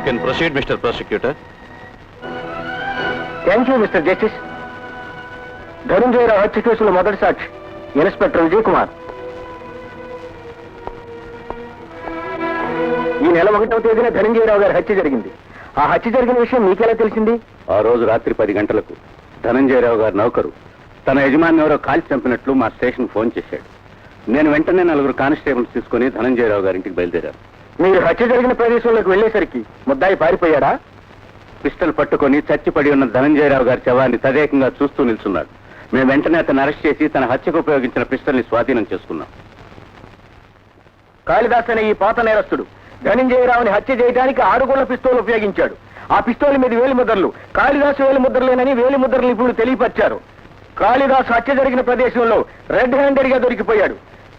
can proceed, Mr. Prosecutor. Thank you mister justice. Dhananjaya Rao హత్య కేసులో మొదటి సాక్షి ఇన్స్పెక్టర్ విజయ్ కుమార్. ఈ నెల 1వ తేదీన ధనంజయరావు గారి హత్య జరిగింది. ఆ హత్య జరిగిన విషయం మీకెలా తెలిసింది? ఆ రోజు రాత్రి 10 గంటలకు ధనంజయరావు గారి నౌకరు తన యజమాని ఎవరో కాల్చి చంపినట్లు మా స్టేషన్ ఫోన్ చేశాడు. నేను వెంటనే 4 కానిస్టేబుల్స్ తీసుకుని ధనంజయరావు గారింటికి బయలుదేరాను. మీరు హత్య జరిగిన ప్రదేశంలోకి వెళ్లేసరికి ముద్దాయి పారిపోయాడా? పిస్టల్ పట్టుకుని చచ్చిపడి ఉన్న ధనంజయరావు గారి శవాన్ని తదేకంగా చూస్తూ నిల్చున్నాడు. మేము వెంటనే అతను అరెస్ట్ చేసి తన హత్యకు ఉపయోగించిన పిస్టల్ ని స్వాధీనం చేసుకున్నాం. కాళిదాస్ అనే ఈ పాత నేరస్తుడు ధనంజయరావుని హత్య చేయడానికి 6 గుళ్ల పిస్తోల్ ఉపయోగించాడు. ఆ పిస్తోల్ మీద వేలిముద్రలు కాళిదాసు వేలిముద్రలేనని వేలిముద్రలు ఇప్పుడు తెలియపరిచారు. కాళిదాసు హత్య జరిగిన ప్రదేశంలో రెడ్ హ్యాండెడ్ గా దొరికిపోయాడు.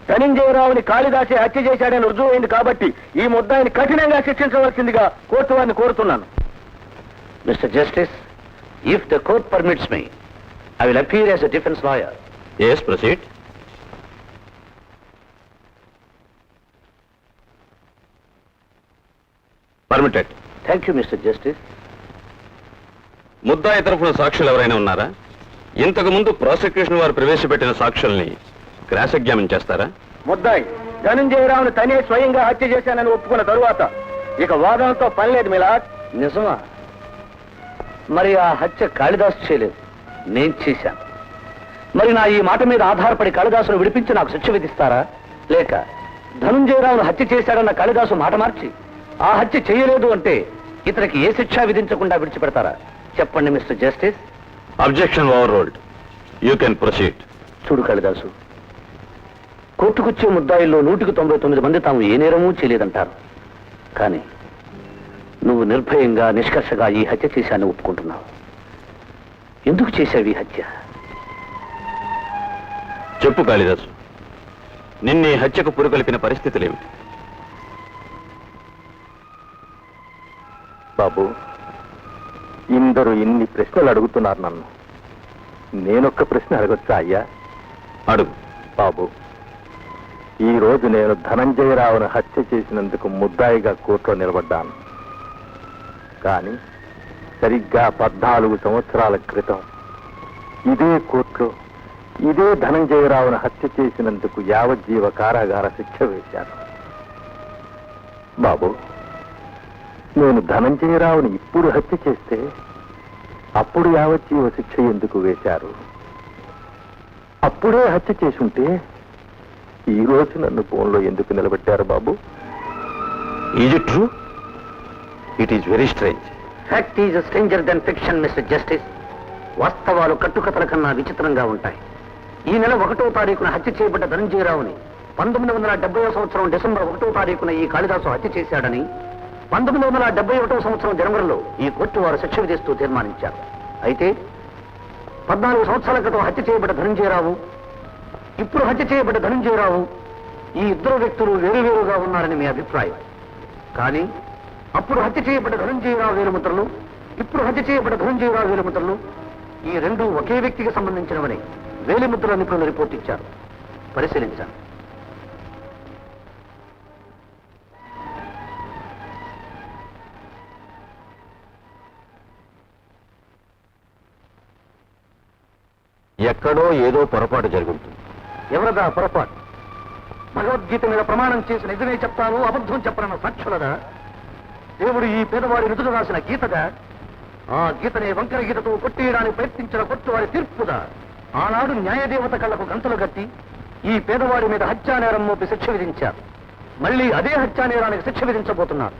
ధనంజయరావుని కాళిదాసే హత్య చేశాడని రుజువైంది కాబట్టి ఈ ముద్దాయిని కఠినంగా శిక్షించవలసిందిగా కోర్టు వారిని కోరుతున్నాను. Mr. Justice, if the court permits me, I will appear as a defense lawyer. Yes, proceed. Permitted. Thank you, Mr. Justice. ముద్దాయి తరఫున సాక్షులు ఎవరైనా ఉన్నారా? ఇంతకు ముందు ప్రాసిక్యూషన్ వారు ప్రవేశపెట్టిన సాక్షుల్ని క్రాస్ ఎగ్జామిన్ చేస్తారా? ముద్దాయి ధనంజయరావుని తనే స్వయంగా హత్య చేశానని ఒప్పుకున్న తరువాత ఇక వాదనతో పని లేదు మిలాద్. నిజమా? మరి ఆ హత్య కాళిదాసు చేయలేదు, నేను చేశాను. మరి నా ఈ మాట మీద ఆధారపడి కాళిదాసును విడిపించి నాకు శిక్ష విధిస్తారా? లేక ధనంజయరావును హత్య చేశాడన్న కాళిదాసు మాట మార్చి ఆ హత్య చేయలేదు అంటే ఇతనికి ఏ శిక్ష విధించకుండా విడిచిపెడతారా? చెప్పండి mister justice. Objection over ruled. You can proceed. చూడు కాళిదాసు, కోర్టుకొచ్చే ముద్దాయిల్లో 199 మంది తాము ఏ నేరమూ చేయలేదంటారు. కానీ నువ్వు నిర్భయంగా నిష్కర్షగా ఈ హత్య చేశాన్ని ఒప్పుకుంటున్నావు. ఎందుకు చేశావు ఈ హత్య? చెప్పు కాళిదాసు, నిన్ను ఈ హత్యకు పురుగొల్పిన పరిస్థితులేమిటి? బాబు, ఇందరూ ఇన్ని ప్రశ్నలు అడుగుతున్నారు నన్ను. నేనొక్క ప్రశ్న అడగొచ్చా అయ్యా? అడుగు. బాబు, ఈ రోజు నేను ధనంజయరావును హత్య చేసినందుకు ముద్దాయిగా కోర్టులో నిలబడ్డాను. కానీ సరిగ్గా 14 సంవత్సరాల క్రితం ఇదే కోర్టులో ఇదే ధనంజయరావును హత్య చేసినందుకు యావజ్జీవ కారాగార శిక్ష వేశాను. బాబు, నేను ధనంజయరావుని ఇప్పుడు హత్య చేస్తే అప్పుడు యావజ్జీవ శిక్ష ఎందుకు వేశారు? అప్పుడే హత్య చేసుంటే ఈ రోజు నన్ను ఫోన్లో ఎందుకు నిలబెట్టారు బాబు? Is it true? It is very strange. Fact is stranger then fiction mister justice. వాస్తవాలు కట్టుకథల కన్నా విచిత్రంగా ఉంటాయి. ఈ నెల 1వ తారీఖున హత్య చేయబడ్డ ధనంజయరావుని 1970వ సంవత్సరం డిసెంబర్ 1వ తారీఖున ఈ కాళిదాసు హత్య చేశాడని 1971వ సంవత్సరం జనవరిలో ఈ కోర్టు వారు శిక్ష విధిస్తూ తీర్మానించారు. అయితే 14 సంవత్సరాల క్రితం హత్య చేయబడ్డ ధనంజయరావు, ఇప్పుడు హత్య చేయబడ్డ ధనంజయరావు, ఈ ఇద్దరు వ్యక్తులు వేరువేరుగా ఉన్నారని మీ అభిప్రాయం. కానీ అప్పుడు హత్య చేయబడ్డ ధనంజయరావు వేలుముద్రలు, ఇప్పుడు హత్య చేయబడ్డ ధనంజయరావు వేలుముద్రలు ఈ రెండు ఒకే వ్యక్తికి సంబంధించినవని వేలిముద్రల నిపుణులు రిపోర్ట్ ఇచ్చారు. పరిశీలించాను. ఎక్కడో ఏదో పొరపాటు జరుగుతుంది. ఎవరదా పొరపాటు? భగవద్గీత మీద ప్రమాణం చేసి నిజమే చెప్తాను, అబద్ధం చెప్పనన్న సాక్షులదా? దేవుడు ఈ పేదవాడి రుజులు రాసిన గీతగా? ఆ గీతనే వంకర గీతతో కొట్టేయడానికి ప్రయత్నించిన కొట్టు వారి తీర్పుదా? ఆనాడు న్యాయదేవత కళ్లకు గంతలు కట్టి ఈ పేదవాడి మీద హత్యానేరం మోపి శిక్ష విధించారు. మళ్ళీ అదే హత్యానేరానికి శిక్ష విధించబోతున్నారు.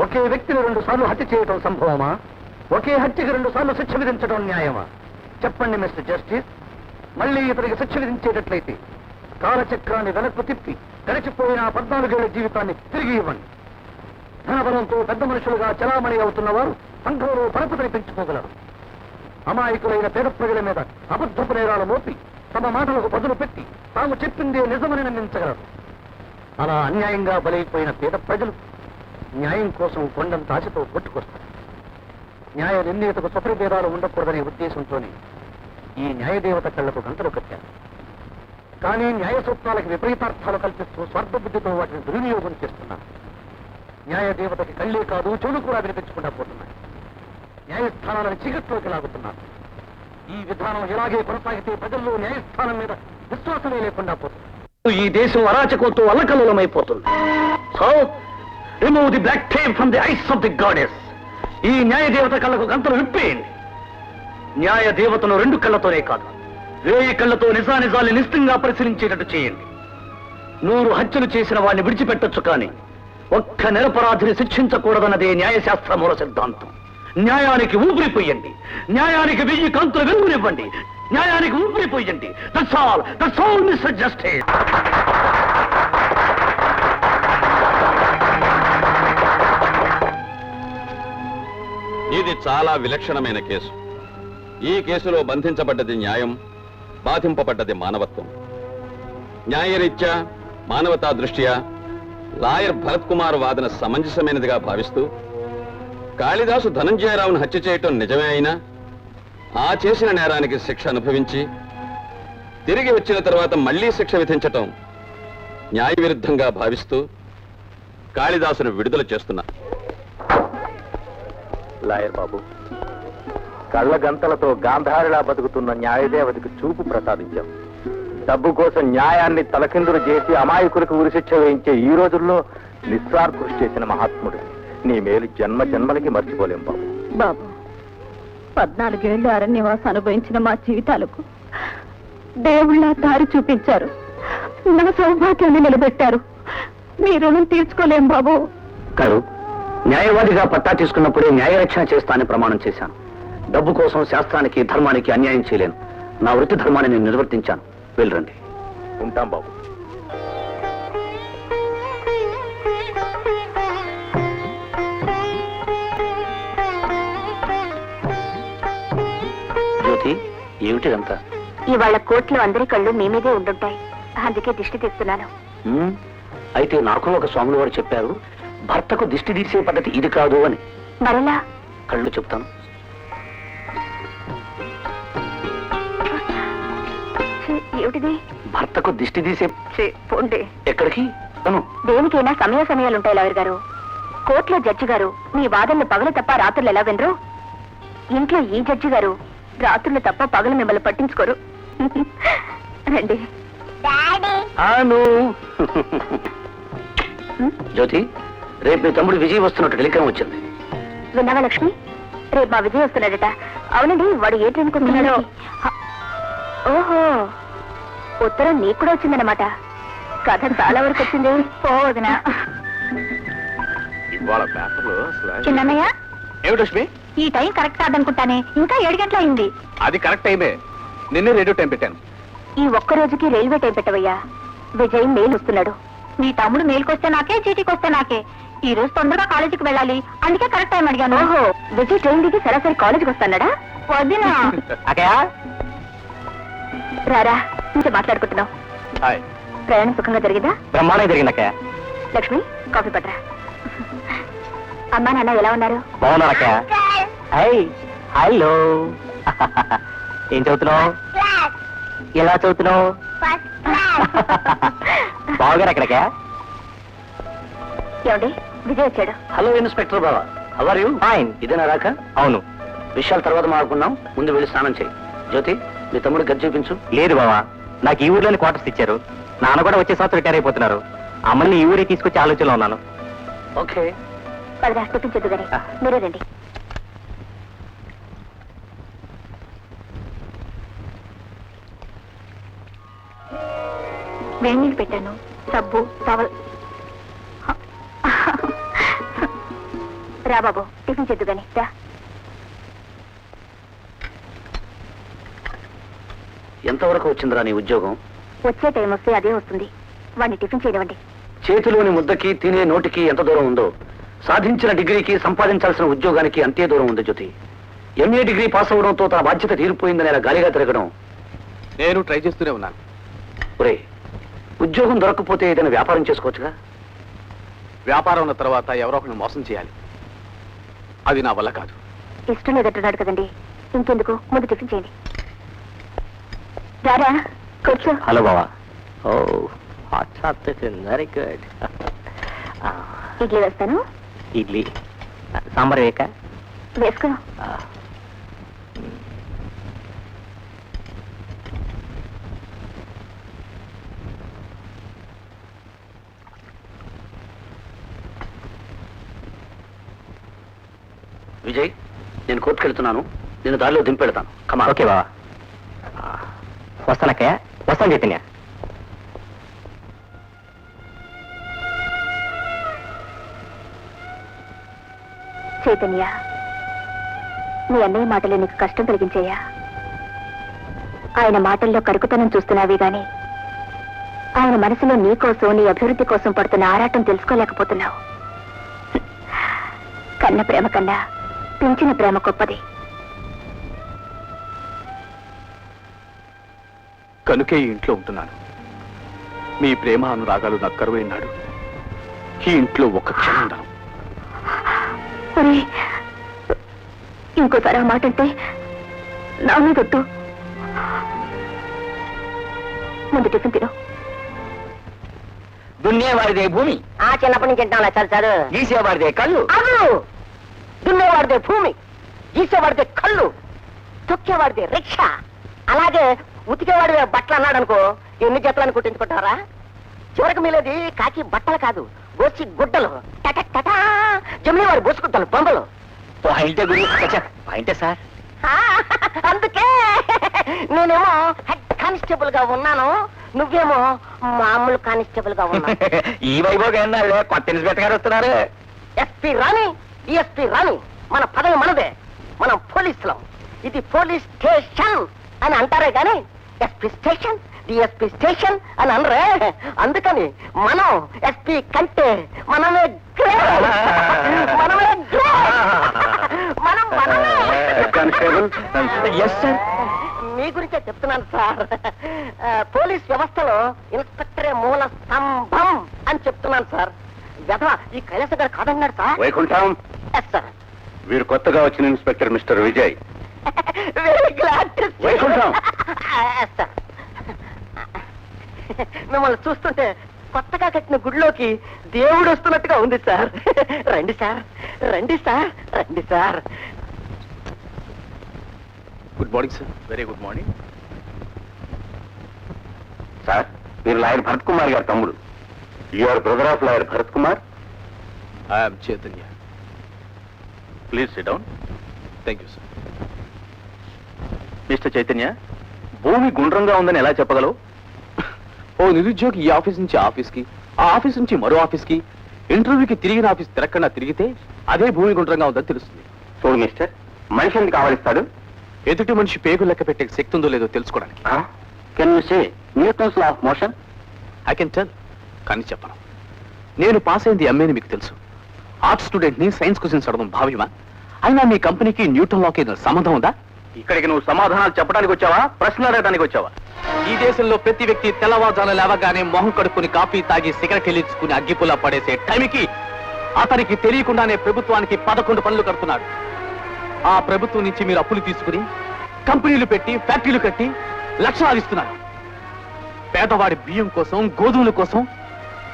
ఒకే వ్యక్తిని 2 సార్లు హత్య చేయటం సంభవమా? ఒకే హత్యకి 2 సార్లు శిక్ష విధించడం న్యాయమా? చెప్పండి మిస్టర్ జస్టిస్. మళ్ళీ ఇతనికి శిక్ష విధించేటట్లయితే కాలచక్రాన్ని వెనక్కు తిప్పి గడిచిపోయిన 14 ఏళ్ల జీవితాన్ని తిరిగి ఇవ్వండి. ధనబలంతో పెద్ద మనుషులుగా చలామణి అవుతున్న వారు సంఘంలో పరపతిని పెంచుకోగలరు. అమాయకులైన పేద ప్రజల మీద అబద్ధపు నేరాలు మోపి తమ మాటలకు బదులు పెట్టి తాము చెప్పిందే నిజమని నమ్మించగలరు. అలా అన్యాయంగా బలైపోయిన పేద ప్రజలు న్యాయం కోసం కొండంత ఆశతో కొట్టుకొస్తారు. న్యాయ నిర్ణీతకు స్వతంత్ర భేదాలు ఉండకూడదనే ఉద్దేశంతోనే ఈ న్యాయదేవత కళ్లకు గంటలు కట్టారు. కానీ న్యాయ సూత్రాలకు విపరీతార్థాలు కల్పిస్తూ స్వార్థబుద్ధితో వాటిని దుర్వినియోగం చేస్తున్నారు. న్యాయ దేవతకి కళ్ళే కాదు చెవులు కూడా వినిపించకుండా పోతున్నాయి. న్యాయస్థానాలను చీకట్లోకి లాగుతున్నారు. ఈ విధానం ఇలాగే కొనసాగితే ప్రజల్లో న్యాయస్థానం మీద విశ్వాసమే లేకుండా పోతుంది. ఈ దేశం అరాచకంతో అల్లకల్లోలమైపోతుంది. So remove the black tape from the eyes of the goddess. ఈ న్యాయ దేవత కళ్ళకు గంతలు విప్పేయండి. న్యాయ దేవతను 2 కళ్ళతోనే కాదు 1000 కళ్ళతో నిజానిజాల్ని నిశ్చితంగా పరిశీలించేటట్టు చేయండి. 100 హత్యలు చేసిన వాడిని విడిచిపెట్టొచ్చు, కానీ ఒక్క నిరపరాధిని శిక్షించకూడదన్నదే న్యాయశాస్త్ర మూల సిద్ధాంతం. న్యాయానికి ఊపిరిపోయండి. న్యాయానికి 1000 కాంతులు వెలుగునివ్వండి. న్యాయానికి ఊపిరిపోయండి. That's all mister justice. ఇది చాలా విలక్షణమైన కేసు. ఈ కేసులో బంధించబడ్డది న్యాయం, బాధింపబడ్డది మానవత్వం. న్యాయరీత్యా మానవతా దృష్ట్యా లాయర్ భరత్ కుమార్ వాదన సమంజసమైనదిగా భావిస్తూ కాళిదాసు ధనంజయరావును హత్య చేయటం నిజమే అయినా ఆ చేసిన నేరానికి శిక్ష అనుభవించి తిరిగి వచ్చిన తర్వాత మళ్లీ శిక్ష విధించటం న్యాయ విరుద్ధంగా భావిస్తూ కాళిదాసును విడుదల చేస్తున్నా. లాయర్ బాబు, కళ్ళ గంతలతో గాంధారిలా బతుకుతున్న న్యాయదేవతకు చూపు ప్రసాదించాం. డబ్బు కోసం న్యాయాన్ని తలకిందులు చేసి అమాయకులకు ఉరిశిక్ష వేయించే ఈ రోజుల్లో నిస్వార్థ కృషి చేసిన మహాత్ముడు నీ మేలు జన్మ జన్మలకి మర్చిపోలేం బాబు. బాబు, 14 ఏళ్ళు అరణ్యవాసం అనుభవించిన మా జీవితాలకు దేవుళ్ళ దారి చూపించారు. నా సౌభాగ్యాన్ని నిలబెట్టారు. మీ రుణం తీర్చుకోలేం బాబు. గారు, న్యాయవాదిగా పట్టా తీసుకున్నప్పుడే న్యాయరక్షణ చేస్తానని ప్రమాణం చేశాను. డబ్బు కోసం శాస్త్రానికి ధర్మానికి అన్యాయం చేయలేను. నా వృత్తి ధర్మాన్ని నేను నిర్వర్తించాను. వెళ్ళరండి. ఉంటాం బాబు. జ్యోతి, ఏమిటిదంతా? ఇవాళ కోర్టులో అందరి కళ్ళు మీ మీదే ఉండుంటాయి. అందుకే దిష్టి తీస్తున్నాను. అయితే నాకు ఒక స్వాములు వారు చెప్పారు, భర్తకు దిష్టి తీసే పద్ధతి ఇది కాదు అని. మరలా కళ్ళు చెప్తాను. ఏమిటిది? భర్తకు దిష్టి తీసే. పోండి. ఎక్కడికి? దేనికైనా సమయాలుంటాయి లాయర్ గారు. కోర్టులో జడ్జి గారు మీ వాదనలు పగలు తప్ప రాత్రులు ఎలా వినరు? ఇంట్లో ఈ జడ్జి గారు రాత్రులు తప్ప పగలు మిమ్మల్ని పట్టించుకోరు. రండి. జ్యోతి, రేపు మీ తమ్ముడు విజయ్ వస్తున్నట్టు టెలిగ్రామ్ వచ్చింది. విన్నావా లక్ష్మి? రేపు మా విజయ్ వస్తున్నాడట. అవునండి, వాడు ఏ ట్రైన్కి వస్తున్నాడో? ఓహో, ఉత్తరం నీకు కూడా వచ్చిందన్నమాట. కథ చాలా వరకు వచ్చింది. పోవదినా ఇవాళ పేపర్లో చిన్నయ్య, ఏమిటి లక్ష్మి? ఈ టైం కరెక్ట్ కాదనుకుంటానే. ఇంకా 7 గంటలు అయింది. అది కరెక్ట్ టైమే. నిన్నే రేడియో టైం పెట్టాను. ఈ ఒక్క రోజుకి రైల్వే టైం పెట్టవయ్యా. విజయ్ మెయిల్ వస్తున్నాడు. మీ తమ్ముడు మెయిల్కొస్తే నాకే, చీటీకి వస్తే నాకే. ఈ రోజు తొందరగా కాలేజీకి వెళ్ళాలి, అందుకే కరెక్ట్ టైం అడిగాను. ఓహో, విజయ్ ట్రైన్ దిగి సరాసరి కాలేజీకి వస్తున్నాడా? వదినా రారా, ఇంకా మాట్లాడుకుంటున్నాం. ప్రయాణం సుఖంగా జరిగిందా? బ్రహ్మాండంగా జరిగిందక్కయ్య. లక్ష్మి, కాఫీ పట్రా. అమ్మా నాన్న ఎలా ఉన్నారు? బాగున్నారక్కయ్య. హలో, ఏం చదువుతున్నావు? ఎలా చదువుతున్నావు? బావగారు ఎక్కడికా? ఏమండి, విజయ్ వచ్చాడు. Hello inspector Baba, how are you? Fine. ఇదేనా రాక? అవును. విషయాలు తర్వాత మాట్లాడుకున్నాం, ముందు వెళ్ళి స్నానం చేయి. జ్యోతి, మీ తమ్ముడు గది చూపించు. లేదు బావా, నాకు ఈ ఊర్లోని క్వార్టర్స్ ఇచ్చారు. నాన్న కూడా వచ్చే సంవత్సరం రిటైర్ అయిపోతున్నారు. అమ్మల్ని ఈ ఊరికి తీసుకొచ్చే ఆలోచనలో ఉన్నాను. ఓకే, పదరా, చూపించద్దు కానీ మీరే రండి. వేణీళ్ళు పెట్టాను, సబ్బు, టవల్. రా బాబు, టిఫిన్ చేద్దు గాని రా. ఎంతవరకు వచ్చిందిరా నీ ఉద్యోగం? వచ్చే టైం వస్తే అదే వస్తుంది. వాడిని టిఫిన్ చేయనివ్వండి. చేతిలోని ముద్దకి తినే నోటికి ఎంత దూరం ఉందో, సాధించిన డిగ్రీకి సంపాదించాల్సిన ఉద్యోగానికి అంతే దూరం ఉంది జ్యోతి. ఎంఏ డిగ్రీ పాస్ అవడంతో తన బాధ్యత తీరిపోయిందని ఇలా గాలిగా తిరగడం. నేను ట్రై చేస్తూనే ఉన్నాను. ఒరే, ఉద్యోగం దొరకకపోతే ఏదైనా వ్యాపారం చేసుకోవచ్చుగా? వ్యాపారం ఉన్న తర్వాత ఎవరో ఒకరిని మోసం చేయాలి. అది నా వల్ల కాదు. ఇష్టం లేదంటున్నాడు కదండి, ఇంకెందుకు, ముందు టిఫిన్ చేయండి. రారా, కూర్చో. హలో బావా. ఓ, వెరీ గుడ్. ఇడ్లీ వేస్తాను. ఇడ్లీ సాంబార్ వేక వేసుకో. విజయ్, నేను కోర్టుకు వెళ్తున్నాను. నేను దారిలో దింపెడతాను. కమా. ఓకే బావా. వస్తానక్కయ్య. వస్తాను చైతన్య. చైతన్య, నీ అన్నయ్య మాటలు నీకు కష్టం కలిగించాయా? ఆయన మాటల్లో కరుకుతనం చూస్తున్నావే గాని ఆయన మనసులో నీ కోసం, నీ అభివృద్ధి కోసం పడుతున్న ఆరాటం తెలుసుకోలేకపోతున్నావు. కన్న ప్రేమ కన్నా పెంచిన ప్రేమ గొప్పది. కనుకే ఈ ఇంట్లో ఉంటున్నాను. మీ ప్రేమ అనురాగాలు నాకు కరువైనాడు. ఈ ఇంట్లో ఒక్క క్షణం ఉండను. ఒరేయ్, ఇంకోసారి ఆ మాట అంటే నా మీదొట్టు. ముందు టిఫిన్ తిను. దున్నేవాడిదే భూమి. చిన్నప్పటి నుంచి తింటాం చాలు. గీసేవాడిదే కళ్ళు. దున్నేవాడిదే భూమి, గీసేవాడిదే కళ్ళు, తొక్కేవాడిదే రిక్షా. అలాగే ఉతికేవాడిదే బట్టలు అన్నాడు అనుకో, ఎన్ని జతలను కుట్టించుకుంటారా? చివరికి మీలేది కాకి బట్టలు కాదు, గోసి గుడ్డలు. జమినీవాడి బొసుకుతాను బొమ్మలు. పాయింటే గురి. పాయింటే సార్. అందుకే నేనేమో హెడ్ కానిస్టేబుల్ గా ఉన్నాను, నువ్వేమో మామూలు కానిస్టేబుల్ గా ఉన్నావు. ఈ వైభోగం ఏందాలే, కొత్త ఇన్స్పెక్టర్ గారు వస్తున్నారు. ఎస్పీ రాణి, డిఎస్పీ రాణి, మన పదవి మనదే, మనం పోలీసులం. ఇది పోలీస్ స్టేషన్ అని అంటారే గాని ఎస్పీ స్టేషన్, డిఎస్పీ స్టేషన్ అని అనరే. అందుకని మనం ఎస్పీ కంటే మనమే మీ గురించే చెప్తున్నాను సార్. పోలీస్ వ్యవస్థలో ఇన్స్పెక్టరే మూల స్తంభం అని చెప్తున్నాను సార్. వెధవ ఈ కైలాస గారు కాదన్నాడు సార్. Vaikuntham, yes sir. వీరు కొత్తగా వచ్చిన inspector mister Vijay. Very glad. Vaikuntham. Yes sir. మిమ్మల్ని చూస్తుంటే కొత్తగా కట్టిన గుడిలోకి దేవుడు వస్తున్నట్టుగా ఉంది సార్. రండి సార్, రండి సార్, రండి sir. Good morning sir. Very good morning sir. మీరు లాయర్ భరత్ కుమార్ గారు తమ్ముడు. Your brother of lawyer Bharat Kumar. I'm Chaitanya. Please SIT down. Thank you sir. Mister Chaitanya, భూమి గుండ్రంగా ఉందని ఎలా చెప్పగలవు? ఓ నిరుద్యోగి ఈ ఆఫీస్ నుంచి ఆఫీస్కి, ఆ ఆఫీస్ నుంచి మరో ఆఫీస్కి, ఇంటర్వ్యూకి తిరిగిన ఆఫీస్ తిరగకుండా తిరిగితే అదే భూమి గుండ్రంగా ఉందని తెలుస్తుంది. చూడు మిస్టర్, మనిషి ఎందుకు కావలిస్తాడు? ఎదుటి మనిషి పేగు లెక్క పెట్టే శక్తి ఉందో లేదో తెలుసుకోవడానికి. Can you say Newton's law of motion? I can tell, కానీ చెప్పను. నేను పాస్ అయింది ఎంఏని మీకు తెలుసు. ఆర్ట్స్ స్టూడెంట్ ని సైన్స్ క్వశ్చన్స్ అడగడం భావ్యమా? అయినా మీ కంపెనీకి న్యూటన్ లాకి సంబంధం ఉందా? ఇక్కడికి నువ్వు సమాధానాలు చెప్పడానికి వచ్చావా, ప్రశ్నలు అడగడానికి వచ్చావా? ఈ దేశంలో ప్రతి వ్యక్తి తెల్లవారుజామున లేవగానే మొహం కడుక్కుని కాఫీ తాగి సిగరెట్ వెలిగించుకుని అగ్గిపుల్ల పడేసే టైంకి అతనికి తెలియకుండానే ప్రభుత్వానికి 11 పనులు కడుతున్నాడు. ఆ ప్రభుత్వం నుంచి మీరు అప్పులు తీసుకుని కంపెనీలు పెట్టి ఫ్యాక్టరీలు కట్టి లక్షలాలు ఇస్తున్నారు. పేదవాడి బియ్యం కోసం, గోధుమల కోసం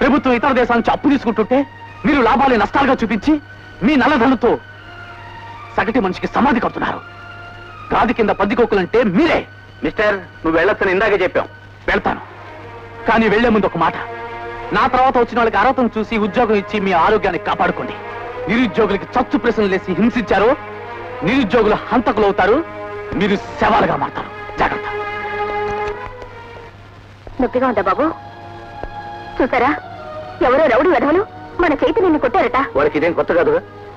ప్రభుత్వం ఇతర దేశాల నుంచి అప్పు తీసుకుంటుంటే మీరు లాభాలు నష్టాలుగా చూపించి మీ నల్లధనుతో సగటి మనిషికి సమాధి కడుతున్నారు. గాది కింద పద్దికొక్కులంటే మీరే. మిస్టర్, నువ్వు వెళ్ళొచ్చని ఇందాకే చెప్పాం. వెళ్తాను, కానీ వెళ్లే ముందు ఒక మాట. నా తర్వాత వచ్చిన వాళ్ళకి అర్హతను చూసి ఉద్యోగం ఇచ్చి మీ ఆరోగ్యాన్ని కాపాడుకోండి. నిరుద్యోగులకి చచ్చు ప్రశ్నలు వేసి హింసించారు, నిరుద్యోగులు హంతకులు అవుతారు, మీరు శవాలుగా మారుతారు. జాగ్రత్త. నొప్పిగా ఉందా బాబు? చూసారా, ఎవరో రౌడీ వెధవలు మన చైతన్యని కొట్టారట. వాడికి ఇదేం కొత్త కాదు.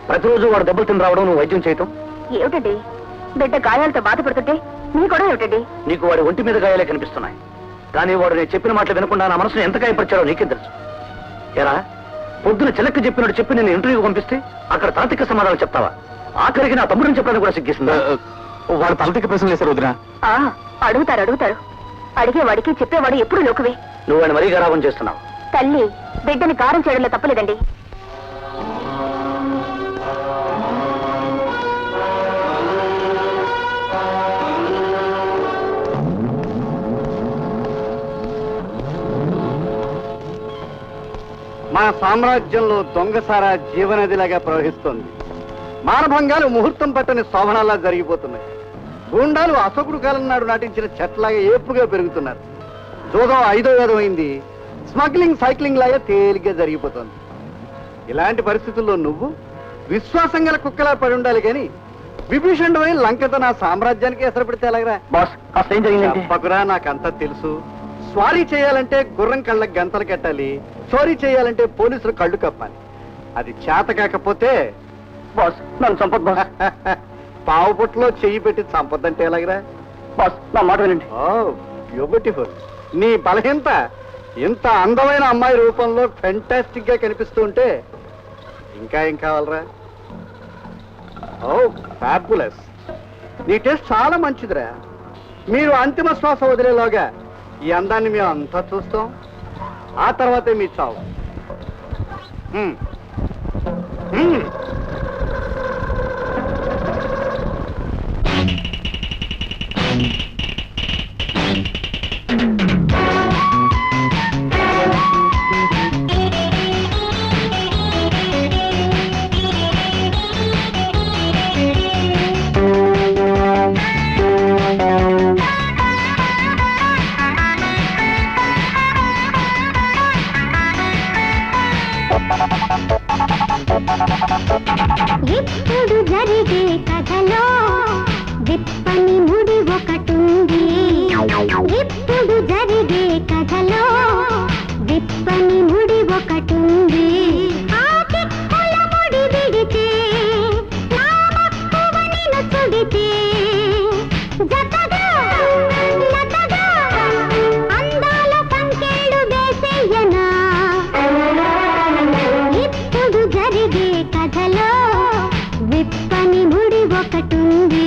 ప్రతిరోజు వాడు దెబ్బలు తిని రావడం, నువ్వు వైద్యం చేయటం. ఏమిటండి, బిడ్డ గాయాలతో బాధపడుతుంటే నీ కూడా ఏమిటండి? నీకు వాడి ఒంటి మీద గాయాలే కనిపిస్తున్నాయి, కానీ వాడు నేను చెప్పిన మాటలు వినకుండా నా మనసును ఎంత గాయపరిచాడో నీకే తెలుసు. ఎరా, పొద్దున చిలక్క చెప్పినట్టు చెప్పి నేను ఇంటర్వ్యూకి పంపిస్తే అక్కడ తాత్విక సమాధానం చెప్తావా? ఆఖరికి నా తమ్ముడిని చెప్పడానికి కూడా సిగ్గిస్తుందా? వాడు తలతిక ప్రశ్నలు వేశారు వదినా. అడుగుతారు అడుగుతారు. అడిగేవాడికి చెప్పేవాడు ఎప్పుడు లోకువే. నువ్వు వాడిని మరీ గారాబం చేస్తున్నావు. తల్లి బిడ్డని గారం చేయడంలో తప్పలేదండి. మన సామ్రాజ్యంలో దొంగసారా జీవనదిలాగా ప్రవహిస్తోంది. మానభంగాలు ముహూర్తం పట్టని శోభనాలా జరిగిపోతున్నాయి. గూండాలు అశోకుడు కాలం నాడు నాటించిన చెట్లాగా ఏపుగా పెరుగుతున్నారు. జోదం 5వ యోధం అయింది. స్మగ్లింగ్ సైక్లింగ్ లాగా తేలిగ్గా జరిగిపోతుంది. ఇలాంటి పరిస్థితుల్లో నువ్వు విశ్వాసం గల కుక్కలా పడి ఉండాలి కానీ విభీషణుడు పోయి లంకతో నా సామ్రాజ్యానికి ఎసరు పెడితే ఎలాగరా? బాస్ అసలు ఏం జరిగిందంటే చెప్పకురా, నాకంతా తెలుసు. స్వారీ చేయాలంటే గుర్రం కళ్ళకి గంతలు కట్టాలి, చోరీ చేయాలంటే పోలీసులు కళ్ళు కప్పాలి. అది చేత కాకపోతే బాస్ నన్ను చంపదు బాస్. పావు పుట్టలో చెయ్యి పెట్టి చంపొద్దంటే ఎలాగరా? బాస్ నా మాట వినండి. ఓ బ్యూటిఫుల్. నీ బలహీనత ఇంత అందమైన అమ్మాయి రూపంలో ఫెంటాస్టిక్ గా కనిపిస్తూ ఉంటే ఇంకా ఏం కావాలరా? ఓ ఫ్యాబులస్. నీ టేస్ట్ చాలా మంచిదిరా. మీరు అంతిమ శ్వాస వదిలేలోగా ఈ అందాన్ని మేము అంతా చూస్తాం. ఆ తర్వాతే మీ చావు. మ్మ్. మ్మ్. ఇప్పుడు జరిగే కథలో విప్పని ముడి ఒకటుంది. ఇప్పుడు జరిగే కథలో విప్పని ముడి ఒకటుంది. ఆ దిక్కుల ముడి విడితే నా మక్కువ నిన్ను చుడితే జతగా లతగా అందాల సంకేళ్ళు వేసేయనా. ఇప్పుడు జరిగే కథలో విప్పని ముడి ఒకటుంది.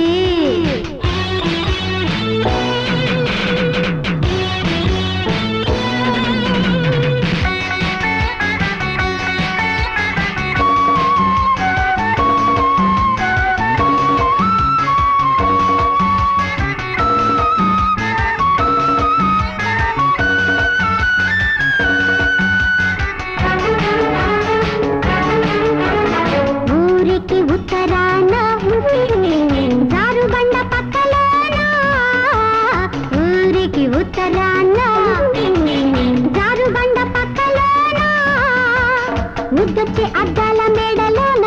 ఊరికి ఉత్తరాన జారుబండ పక్కలోన, ఊరికి ఉత్తరాన జారుబండ పక్కలోన, ముద్దొచ్చే అద్దాల మేడలోన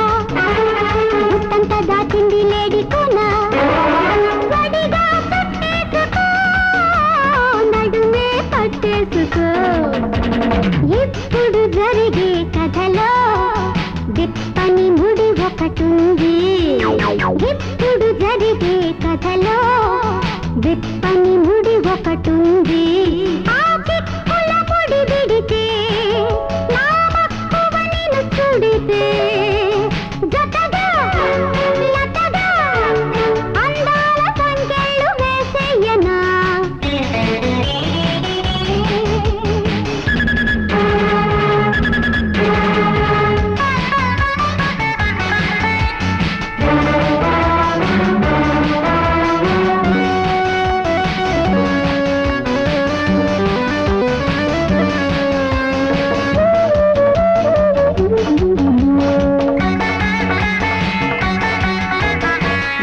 గుట్టంత దాచింది లేడి కోన. వడిగా పట్టేసుకో, నడుమే పట్టేసుకో. ఇప్పుడు జరిగే కథలో విప్పని ముడి ఒకటుంది. ఇప్పుడు జరిగే కథలో విప్పని ముడి ఒకటుంది. ఆ దిక్కుల ముడి విడితే నా మక్కువ నిన్ను చుడితే జతగా లతగా అందాల సంకెళ్ళు వేసేయనా.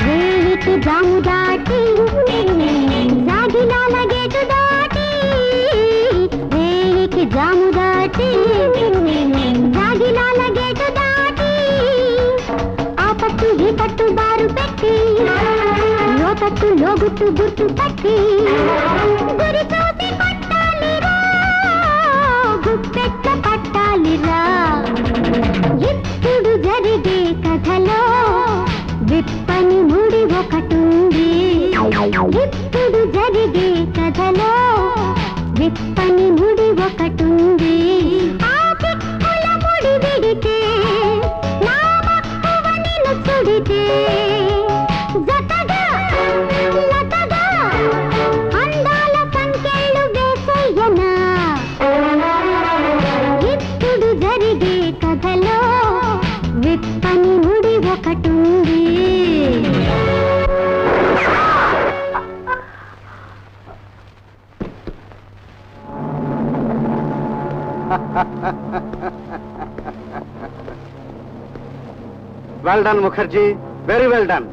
వేలికి జాము దాటి సాగిలాల గేటు దాటి, వేలికి జాము దాటి సాగిలాల గేటు దాటి, ఆ పట్టు ఈ పట్టు బారు పెట్టి లో పట్టు లో గుట్టు గుర్తు పట్టి గురి చూసి పట్టాలిరా, గుప్పెట్ల పట్టాలిరా. ఇప్పుడు జరిగే కథలో విప్పని ముడి ఒకటుంది. ఇప్పుడు జరిగే కథలో విప్పని ముడి ఒకటుంది. ఆ దిక్కుల ముడి విడితే నా మక్కువ నిన్ను చుడితే జతగా లతగా అందాల సంకెళ్ళు వేసేయనా. ఇప్పుడు జరిగే కథలో విప్పని ముడి ఒకటుంది. Well done Mukherjee, very well done.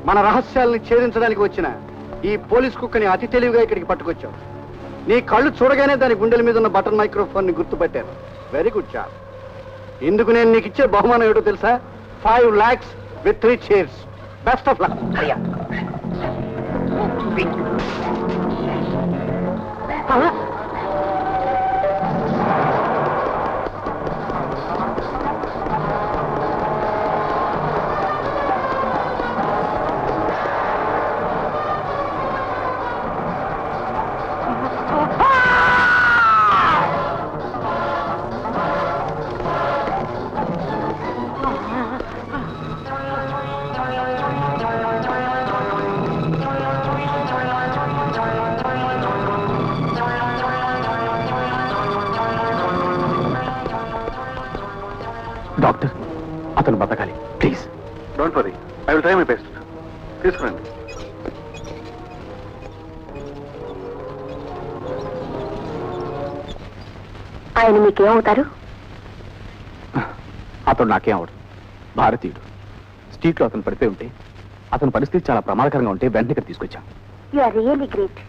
మన రహస్యాల్ని ఛేదించడానికి వచ్చిన ఈ పోలీస్ కుక్కని అతి తెలివిగా ఇక్కడికి పట్టుకొచ్చావు. నీ కళ్ళు చూడగానే దాని గుండెల మీద ఉన్న బటన్ మైక్రోఫోన్ ని గుర్తుపట్టాను. Very good job. ఇందుకు నేను నీకు ఇచ్చే బహుమానం ఏటో తెలుసా? 5 lakhs with 3 chairs. Best of luck. Doctor, అతను బతకాలి, please. Don't worry, I will try my best. తీసుకురండి. ఆయన మీకేమవుతారు? అతడు నాకేం అవడు, భారతీయుడు. స్ట్రీట్లో అతను పడిపోయి ఉంటే, అతని పరిస్థితి చాలా ప్రమాదకరంగా ఉంటే వెంటనే ఇక్కడ తీసుకొచ్చాం. You are really great.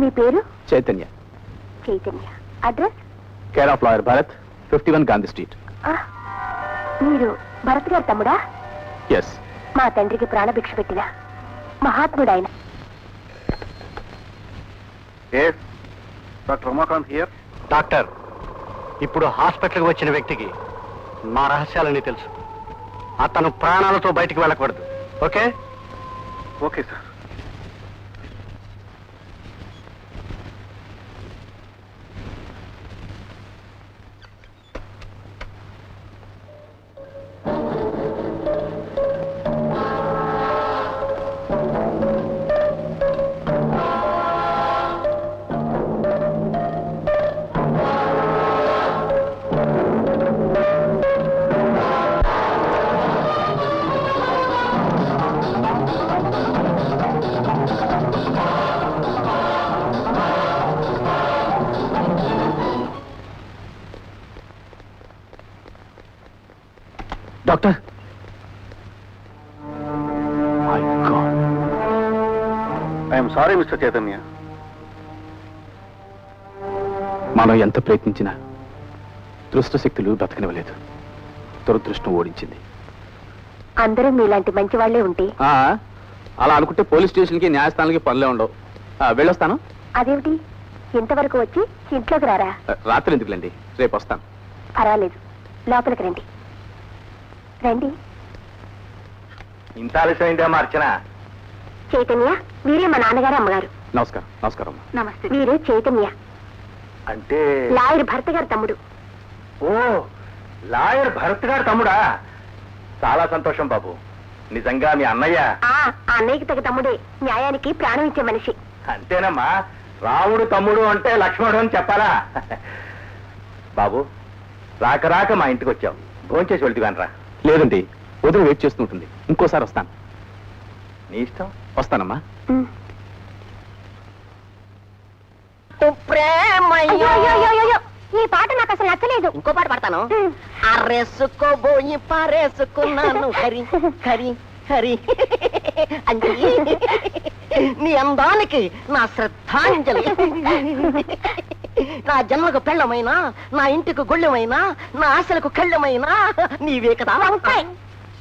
మీ పేరు? Chaitanya. Chaitanya. Address? Care of lawyer Bharat, 51 Gandhi street. మీరు భరత్ గారి తమ్ముడా? ఎస్. మా తండ్రికి ప్రాణభిక్ష పెట్టిన మహాత్ముడు ఆయన. Doctor Umakant here. డాక్టర్, ఇప్పుడు హాస్పిటల్కి వచ్చిన వ్యక్తికి మా రహస్యాలన్నీ తెలుసు. అతను ప్రాణాలతో బయటికి వెళ్ళకూడదు. Okay? Okay sir. Doctor, I'm sorry mister Chaitanya. మనం ఎంత ప్రయత్నించినా దుష్ట శక్తులు బ్రతకనివ్వలేదు. దురదృష్టం ఓడించింది. అందరూ మీలాంటి మంచి వాళ్లే ఉంటే. అలా అనుకుంటే పోలీస్ స్టేషన్కి న్యాయస్థానానికి పనులే ఉండవు. వెళ్ళొస్తాను. అదేమిటి ఇంతవరకు వచ్చి ఇంట్లోకి రారా? రాత్రి ఎందుకులేండి, రేపు వస్తాను. పర్వాలేదు, లోపలికి రండి. రండి. ఇంత ఆలస్యమైందేమో అర్చన. చైతన్య, వీరే మా నాన్నగారు అమ్మగారు. నమస్కారం. నమస్కారం అమ్మా. నమస్తే. వీరే చైతన్య, అంటే లాయర్ భర్త గారి తమ్ముడు. ఓ, లాయర్ భరత్ గారు తమ్ముడా? చాలా సంతోషం బాబు. నిజంగా మీ అన్నయ్య ఆ అన్నయ్యకి తగ్గ తమ్ముడే, న్యాయానికి ప్రాణం ఇచ్చే మనిషి. అంతేనమ్మా. రాముడు తమ్ముడు అంటే లక్ష్మణుడు అని చెప్పాలా? బాబు, రాక రాక మా ఇంటికి వచ్చావు. భోంచేసి వెళ్తుగానరా. లేదండి, వదిలి వెయిట్ చేస్తుంటుంది. ఇంకోసారి వస్తాను. నీ ఇష్టం. వస్తానమ్మా. అయ్యో, అయ్యో, అయ్యో, అయ్యో, ఈ పాట నాకు అసలు నచ్చలేదు. ఇంకో పాట పడతాను. అరేసుకోబోయి పారేసుకున్నాను హరి హరి హరి అంజలి, నీ అందానికి నా శ్రద్ధాంజలి. నా జన్మకు పెళ్ళమైనా, నా ఇంటికి గుళ్ళమైనా, నా ఆశలకు కళ్ళమైనా నీవే కదా. వంకాయ్,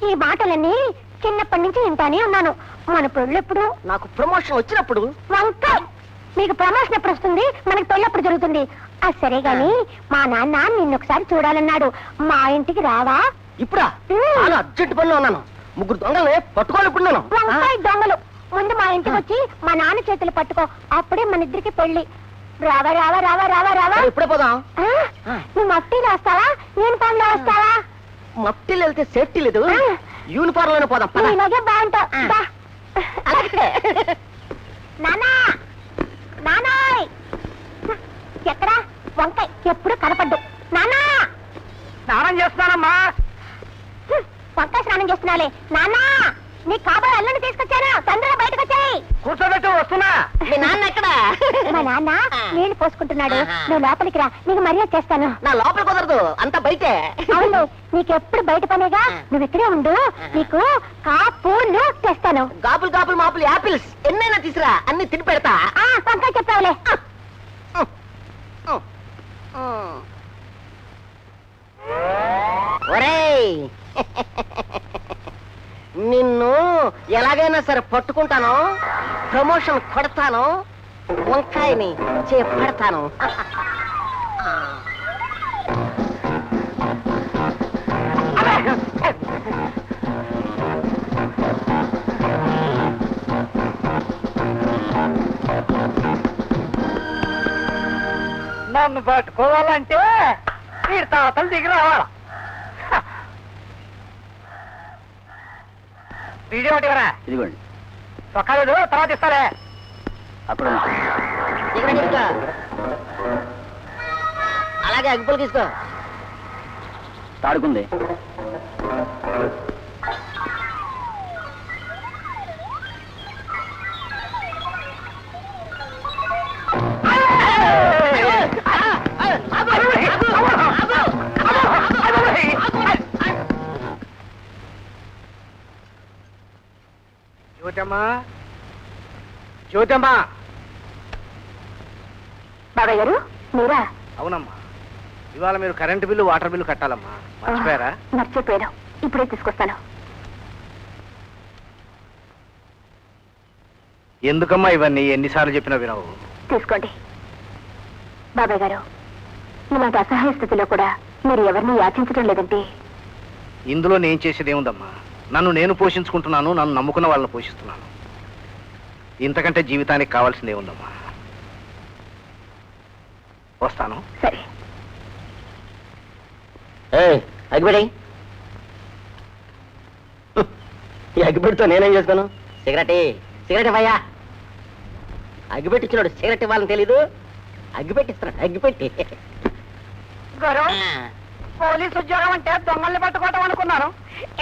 ఈ మాటలన్నీ చిన్నప్పటి నుంచి వింటానే ఉన్నాను. మన పెళ్ళెప్పుడు? నాకు ప్రమోషన్ వచ్చినప్పుడు. వంకాయ్, మీకు ప్రమోషన్ ఎప్పుడు వస్తుంది? మనకి పెళ్ళెప్పుడు జరుగుతుంది? సరే గాని మా నాన్న నిన్నొకసారి చూడాలన్నాడు. మా ఇంటికి రావా? ఇప్పుడా? చాలా అర్జెంట్ పనిలో ఉన్నాను. 3 దొంగలనే పట్టుకోవాలి ఇప్పుడు నేను. వంకాయ్ దొంగలు ముందు మా ఇంటికి వచ్చి మా నాన్న చేతులు పట్టుకో, అప్పుడే మన ఇద్దరికి పెళ్లి. రావా రావా రావా రావా రావా. ఇప్పుడే పోదాం. నువ్వు మట్టిలో వస్తావా, యూనిఫామ్ లో వస్తావా? మట్టిలో వెళ్తే సేఫ్టీ లేదు, యూనిఫామ్ లోనే పోదాం. పద. ఇలాగే బాగుంటావు. అలాగే. నానా, నానాయ్, ఎక్కడా వంకాయ్? ఎప్పుడు కనపడ్డు. నానా, స్నానం చేస్తున్నానమ్మా. వంకాయ స్నానం చేస్తున్నాలే. నానా, నీ కాబోయే అల్లుని తీసుకొచ్చాను, తొందరగా బయటకు వచ్చాయి. కూర్చోబెట్టు, వస్తున్నా. నాన్న మీ నాన్న ఎక్కడ మా నాన్న నీళ్లు పోసుకుంటున్నాడు. నువ్వు లోపలికి రా, నీకు మర్యాద చేస్తాను. నా లోపల కుదరదు, అంతా బయటే. అవును, నీకెప్పుడు బయట పనేగా, నువ్వు ఇక్కడే ఉండు. నీకు కాపులు తెస్తాను. గాపులు గాపులు మాపులు యాపిల్స్ ఎన్నైనా తీసురా, అన్ని తిని పెడతా. వంకాయ చెప్పావులే. ఒరేయ్ నిన్ను ఎలాగైనా సరే పట్టుకుంటాను, ప్రమోషన్ కొడతాను, వంకాయని చేపడతాను. నన్ను పట్టుకోవాలంటే మీరు తాతలు దిగి రావాలా? వీడియో ఒకటి కదా, ఇదిగోండి. ఒక్కలేదు తర్వాత ఇస్తారే. అప్పుడు ఇక్కడ తీసుకో, అలాగే అగ్గిపులు తీసుకో. తాడుకుంది. జ్యోతమ్మా, జ్యోతమ్మా. బాబాయ్ గారు మీరా? అవునమ్మా, ఇవాళ మీరు కరెంటు బిల్లు వాటర్ బిల్లు కట్టాలమ్మా, మర్చిపోయారా? మర్చిపోయాను, ఇప్పుడే తీసుకొస్తాను. ఎందుకమ్మా ఇవన్నీ, ఎన్నిసార్లు చెప్పినా వినవు. తీసుకోండి. బాబాయ్ గారు, ఇలాంటి అసహాయ స్థితిలో కూడా మీరు ఎవరిని యాచించడం లేదంటే ఇందులో నేను చేసేది ఏముందమ్మా, నన్ను నేను పోషించుకుంటున్నాను, నన్ను నమ్ముకున్న వాళ్ళని పోషిస్తున్నాను. ఇంతకంటే జీవితానికి కావాల్సిందే ఉందమ్మా. వస్తాను. సరే. అగ్గిపెట్టి. ఈ అగ్గిపెట్టితో నేనేం చేస్తాను? సిగరెట్ సిగరెట్ ఇవ్వయ్యా. అగ్గిపెట్టి ఇచ్చినాడు, సిగరెట్ ఇవ్వాలని తెలీదు. అగ్గిపెట్టిస్తున్నాడు, అగ్గిపెట్టి. పోలీసు ఉద్యోగం అంటే దొంగల్ని పట్టుకోవటం అనుకున్నాను.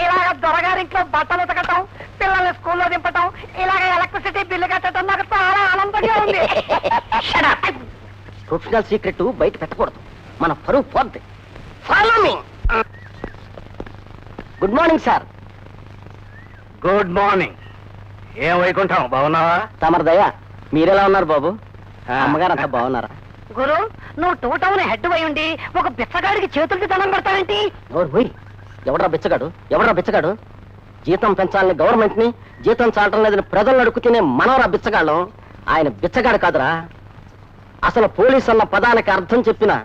ఇలాగ దొరగారింట్లో బట్టలు ఉతకటం, పిల్లల్ని స్కూల్లో దింపటం, ఇలాగ ఎలక్ట్రిసిటీ బిల్లు కట్టడం నాకు చాలా ఆనందంగా ఉంది. ప్రొఫెషనల్ సీక్రెట్ బయట పెట్టకూడదు, మన పరువు పోద్ది. Follow me. Good morning sir. Good morning. ఏం వైకుంఠం, బాగున్నావా? తమరదయ్యా, మీరెలా ఉన్నారు బాబు? అమ్మగారు అంతా బాగున్నారా? గురు, నువ్వు టూ టౌన్ హెడ్ అయి ఉండి ఒక బిచ్చగాడికి చేతులకి దండం పెడతావేంటి? ఎవడరా బిచ్చగాడు, ఎవడరా బిచ్చగాడు? జీతం పెంచాలని గవర్నమెంట్ ని, జీతం చాలటం లేదని ప్రజలను అడుగు తినే మనవరా బిచ్చగాళ్ళం. ఆయన బిచ్చగాడు కాదురా, అసలు పోలీస్ అన్న పదానికి అర్థం చెప్పిన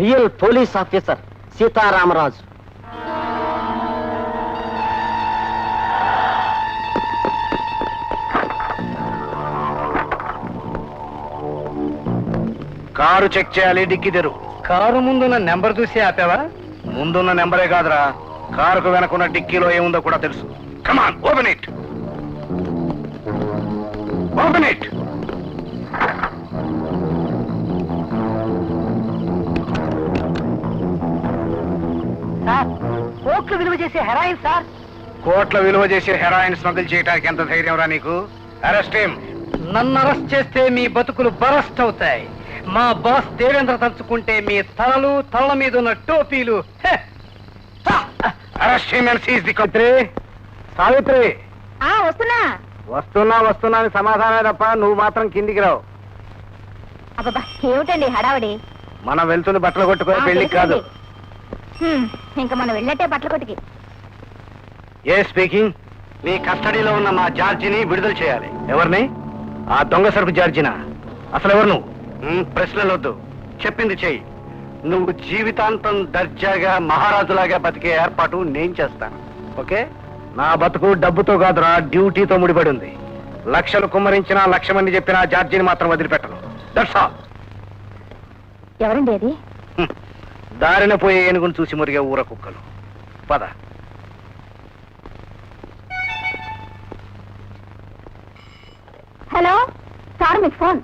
real police officer Sitaramaraju. Car check చేయాలి, డిక్కి తెరు. కారు ముందున్న నెంబర్ చూసి ఆపావా? ముందున్న నెంబరే కాదురా, కారుకు వెనకున్న డిక్కీలో ఏముందో కూడా తెలుసు. Come on, open it, open it. Sir, కోట్లు విలువ చేసే హెరాయిన్ సార్. కోట్ల విలువ చేసే హెరాయిన్ స్మగుల్ చేయడానికి ఎంత ధైర్యం రా నీకు? Arrest him. నన్ను అరెస్ట్ చేస్తే మీ బతుకులు బరస్ట్ అవుతాయి. మా బాస్ దేవేంద్ర తలుచుకుంటే మీ తలలు, తలల మీద ఉన్న టోపీలు. Arrest him and seize the country. Savitri, వస్తున్నా. వస్తున్నా అని సమాధానం తప్ప నువ్వు మాత్రం కిందికి రావు. అబ్బా, ఏమిటండి హడావడి? మనం వెళ్తున్న బట్టలు కొట్టుకొని పెళ్లికి కాదు. ఇంకా మనం వెళ్ళట్టే బట్టల కొట్టుకి. ఏ స్పీకింగ్. నీ కస్టడీలో ఉన్న మా జార్జిని విడుదల చేయాలి. ఎవరిని? ఆ దొంగ సరుకు జార్జినా? అసలు ఎవరు నువ్వు? ప్రశ్నలొద్దు, చెప్పింది చెయ్యి. నువ్వు జీవితాంతం దర్జాగా మహారాజులాగా బతికే ఏర్పాటు నేను చేస్తాను. ఓకే? నా బతుకు డబ్బుతో కాదురా, డ్యూటీతో ముడిపడి ఉంది. లక్షలు కుమ్మరించినా, 1,00,000 మంది చెప్పినా జార్జిని మాత్రం వదిలిపెట్టను. That's all. ఎవరండి అది? దారిన పోయే ఏనుగును చూసి మురిగే ఊర కుక్కలు. పద. హలో సార్, మీకు ఫోన్.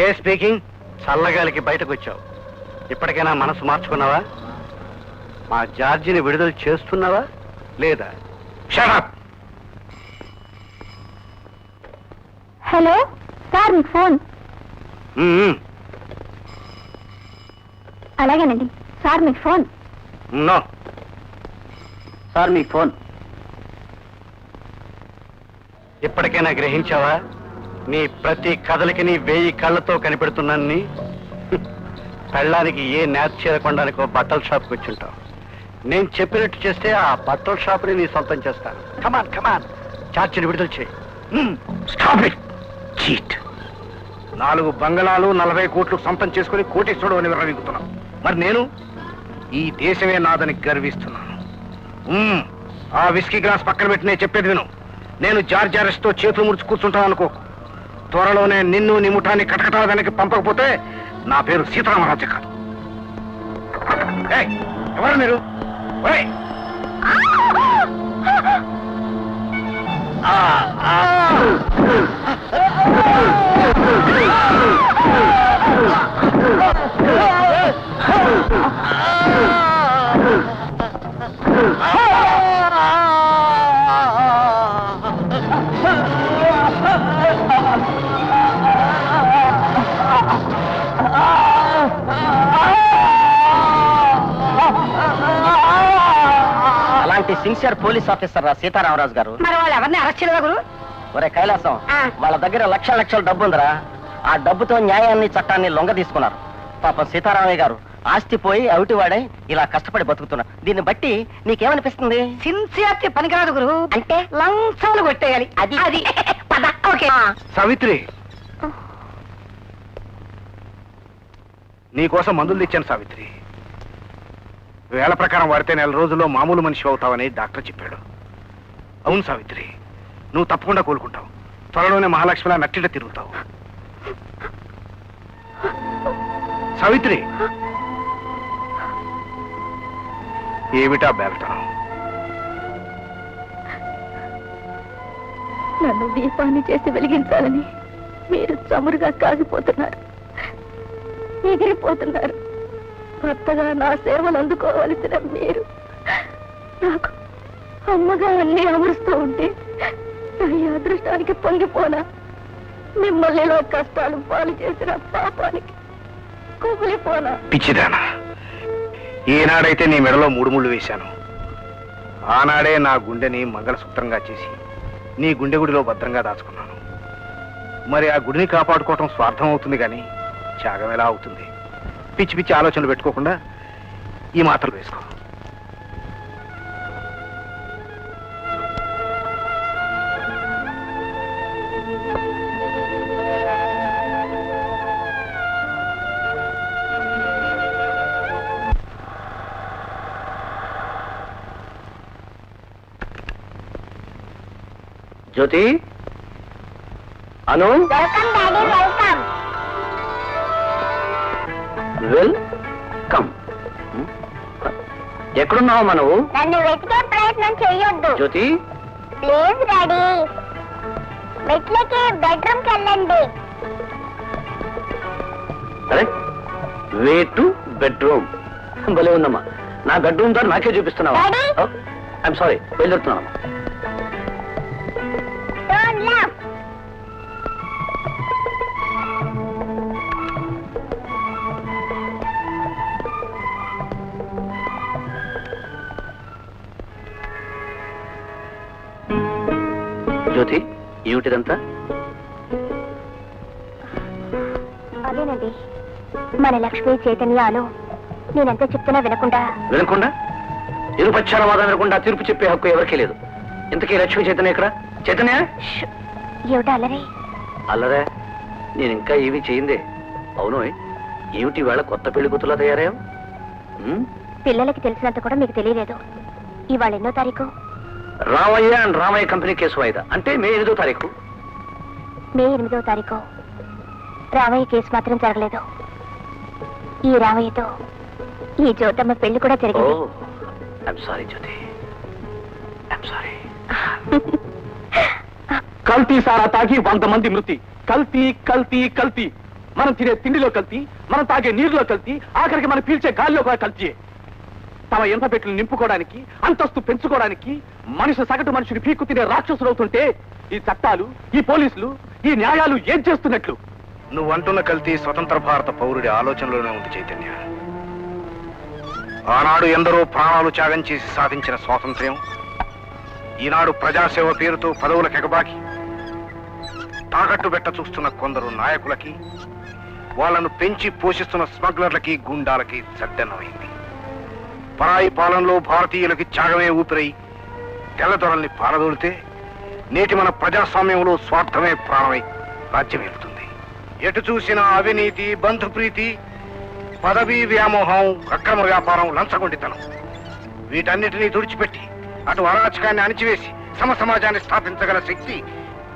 ఏ స్పీకింగ్. చల్లగాలికి బయటకు వచ్చావు, ఇప్పటికైనా మనసు మార్చుకున్నావా? మా జార్జిని విడుదల చేస్తున్నావా లేదా? Shut up. హలో సార్ మీకు ఫోన్. అలాగేనండి సార్ మీకు ఫోన్. సార్ మీకు ఫోన్. ఇప్పటికైనా గ్రహించావా? నీ ప్రతి కథలకి నీ 1000 కళ్ళతో కనిపెడుతున్నాన్ని. పెళ్ళానికి ఏ నేత చేరకొండానికో బట్టల షాప్కి వచ్చుంటావు. నేను చెప్పినట్టు చేస్తే ఆ బట్టల షాప్ని నీ సొంతం చేస్తాను. కమాన్ కమాన్, చార్జీని విడుదల చేయి. Stop it cheat. 4 బంగళాలు 40 కోట్లు సొంతం చేసుకుని కోటీశ్వరుడు అని విర్రవీగుతున్నాను. మరి నేను ఈ దేశమే నాదని గర్విస్తున్నాను. ఆ విస్కీ గ్లాస్ పక్కన పెట్టి నేను చెప్పేది విను. నేను జార్జ్ అరెస్ట్తో చేతులు ముడుచు కూర్చుంటాను అనుకో. త్వరలోనే నిన్ను నీ ముఠాన్ని కటకటాల వెనక్కి పంపకపోతే నా పేరు సీతారామరాజు కాదు. ఎవరు మీరు? ఓయ్! అలాంటి సిన్సియర్ పోలీస్ ఆఫీసర్ రా సీతారామరాజు గారు. మరి వాళ్ళు ఎవరిని అరెస్ట్ చేయలేదు గురు? ఒరే కైలాసం, వాళ్ళ దగ్గర లక్షల డబ్బు ఉందిరా. ఆ డబ్బుతో న్యాయాన్ని చట్టాన్ని లొంగ తీసుకున్నారు. పాపం సీతారామయ్య గారు ఆస్తి పోయి అవిటివాడై ఇలా కష్టపడి బతుకుతున్నారు. దీన్ని బట్టి నీకేమనిపిస్తుంది? సిన్సియారిటీ పనికిరాదు గురు. అంటే లంచాలు కొట్టేయాలి. అది అది పద. ఓకే సావిత్రి, నీకోసం మందులు తెచ్చాను సావిత్రి. వేళ ప్రకారం వాడితే 4 రోజుల్లో మామూలు మనిషి అవుతావని డాక్టర్ చెప్పాడు. అవును సావిత్రి, నువ్వు తప్పకుండా కోలుకుంటావు. త్వరలోనే మహాలక్ష్మిలా నట్టిట తిరుగుతావు. సావిత్రి, ఏమిటా బేల్టనం? నన్ను దీపాన్ని చేసి వెలిగించాలని మీరు చమురుగా కాగిపోతున్నారు, ఎగిరిపోతున్నారు. కొత్తగా నా సేవలు అందుకోవలసిన మీరు నాకు అమ్మగా అన్ని అమరుస్తూ ఉంటే నా ఈ అదృష్టానికి పొంగిపోనా? మిమ్మల్ని ఇలా కష్టాలు పాలు చేసిన పాపానికి కుమిలిపోనా? పిచ్చిదానా, ఏనాడైతే నీ మెడలో 3 ముళ్ళు వేశాను, ఆనాడే నా గుండెని మంగళసూత్రంగా చేసి నీ గుండె గుడిలో భద్రంగా దాచుకున్నాను. మరి ఆ గుడిని కాపాడుకోవటం స్వార్థం అవుతుంది కానీ త్యాగం ఎలా అవుతుంది? పిచ్చి పిచ్చి ఆలోచనలు పెట్టుకోకుండా ఈ మాత్రలు వేసుకో. Jyoti, Anu, welcome daddy, welcome. Welcome. ఎక్కడున్నావమ్మా నువ్వు? నన్ను వెతికే ప్రయత్నం చెయ్యొద్దు. జ్యోతి, ప్లీజ్ డాడీ, మెట్లకి బెడ్రూమ్కి వెళ్ళండి. అరే వే టు బెడ్రూమ్. భలే ఉందమ్మా. నా బెడ్రూమ్ తో నాకే చూపిస్తున్నావా? డాడీ? ఐఎమ్ సారీ, బయలుదేరుతున్నాను. Turn left. జ్యోతి, ఏమిటిదంతా? అదేనండి, మన లక్ష్మీ చైతన్యాలు నేనెంత చెప్తున్నా వినకుండా వినకుండా ఇరుపక్షాలవాదం వినకుండా తీర్పు చెప్పే హక్కు ఎవరికీ లేదు. ఇంతకీ లక్ష్మీ చైతన్య ఎక్కడ? చైతన్య, ఏమిటా అల్లరి? అల్లరే, నేను ఇంకా ఏమీ చేయిందే. అవును, ఏమిటి వేళ కొత్త పెళ్లి కూతురులా తయారయ్యావు? పిల్లలకి తెలిసినంత కూడా మీకు తెలియలేదు. ఇవాళ ఎన్నో తారీఖు? Ramayya and Ramayya company case వాయిదా, అంటే మే 8వ తారీఖు. మే 8వ తారీఖు. రామయ్య కేసు మాత్రం జరగలేదు. ఈ రామయ్యతో ఈ జ్యోతమ్మ పెళ్లి కూడా జరిగింది. I'm sorry Jyothi, I'm sorry. కల్తీ సారా తాగి 100 మంది మృతి. కల్తీ కల్తీ కల్తీ. మనం తినే తిండిలో కల్తీ, మనం తాగే నీరులో కల్తీ, ఆఖరికి మనం పీల్చే గాలిలో కూడా కల్తీయే. తమ ఎంత పెట్టులు నింపుకోవడానికి, అంతస్తు పెంచుకోవడానికి సగటు మనిషిని పీక్కు తినే రాక్షసులు అవుతుంటే ఈ చట్టాలు, ఈ పోలీసులు, ఈ న్యాయాలు ఏం చేస్తున్నట్లు? నువ్వు అంటున్న కల్తీ స్వతంత్ర భారత పౌరుడి ఆలోచనలోనే ఉంది చైతన్య. ఆనాడు ఎందరో ప్రాణాలు త్యాగం చేసి సాధించిన స్వాతంత్ర్యం ఈనాడు ప్రజాసేవ పేరుతో పదవులకు ఎగబాకి తాకట్టు పెట్ట చూస్తున్న కొందరు నాయకులకి, వాళ్లను పెంచి పోషిస్తున్న స్మగ్లర్లకి, గుండాలకి సద్దన్నమైంది. పరాయి పాలనలో భారతీయులకి త్యాగమే ఊపిరై తెల్లదొరల్ని పారదోలితే నేటి మన ప్రజాస్వామ్యంలో స్వార్థమే ప్రాణమై రాజ్యం వెళుతుంది. ఎటు చూసిన అవినీతి, బంధుప్రీతి, పదవీ వ్యామోహం, అక్రమ వ్యాపారం, లంచగొండితనం, వీటన్నిటినీ తుడిచిపెట్టి అటు అరాచకాన్ని అణిచివేసి సమాజాన్ని స్థాపించగల శక్తి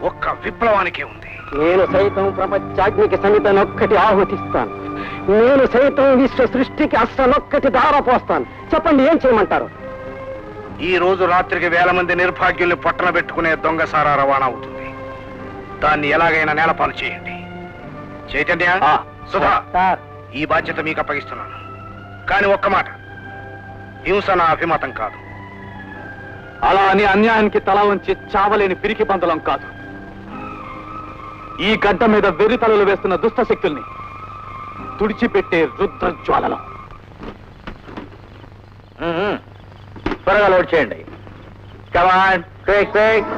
ఒక్క విప్లవానికే ఉంది. నేను సైతం ప్రపంచాగ్నికి సమితనొక్కటి ఆహుతిస్తాను. నేను సైతం విశ్వ సృష్టికి అస్సలొక్కటి దారపోస్తాను. చెప్పండి, ఏం చేయమంటారు? ఈ రోజు రాత్రికి 1000 మంది నిర్భాగ్యుల్ని పట్టణ పెట్టుకునే దొంగసారా రవాణా అవుతుంది. దాన్ని ఎలాగైనా నేలపాలు చేయండి. చైతన్య, సుధా, ఈ బాధ్యత మీకు అప్పగిస్తున్నాను. కానీ ఒక్క మాట, హింస నా అభిమతం కాదు. అలా అని అన్యాయానికి తల వంచి చావలేని పిరికి పందలం కాదు. ఈ గడ్డ మీద వెర్రి తలలు వేస్తున్న దుష్ట శక్తుల్ని తుడిచిపెట్టే రుద్ర జ్వాలలో. త్వరగా లోడ్ చేయండి. కమాన్, క్విక్ క్విక్,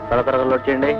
త్వరగా లోడ్ చేయండి.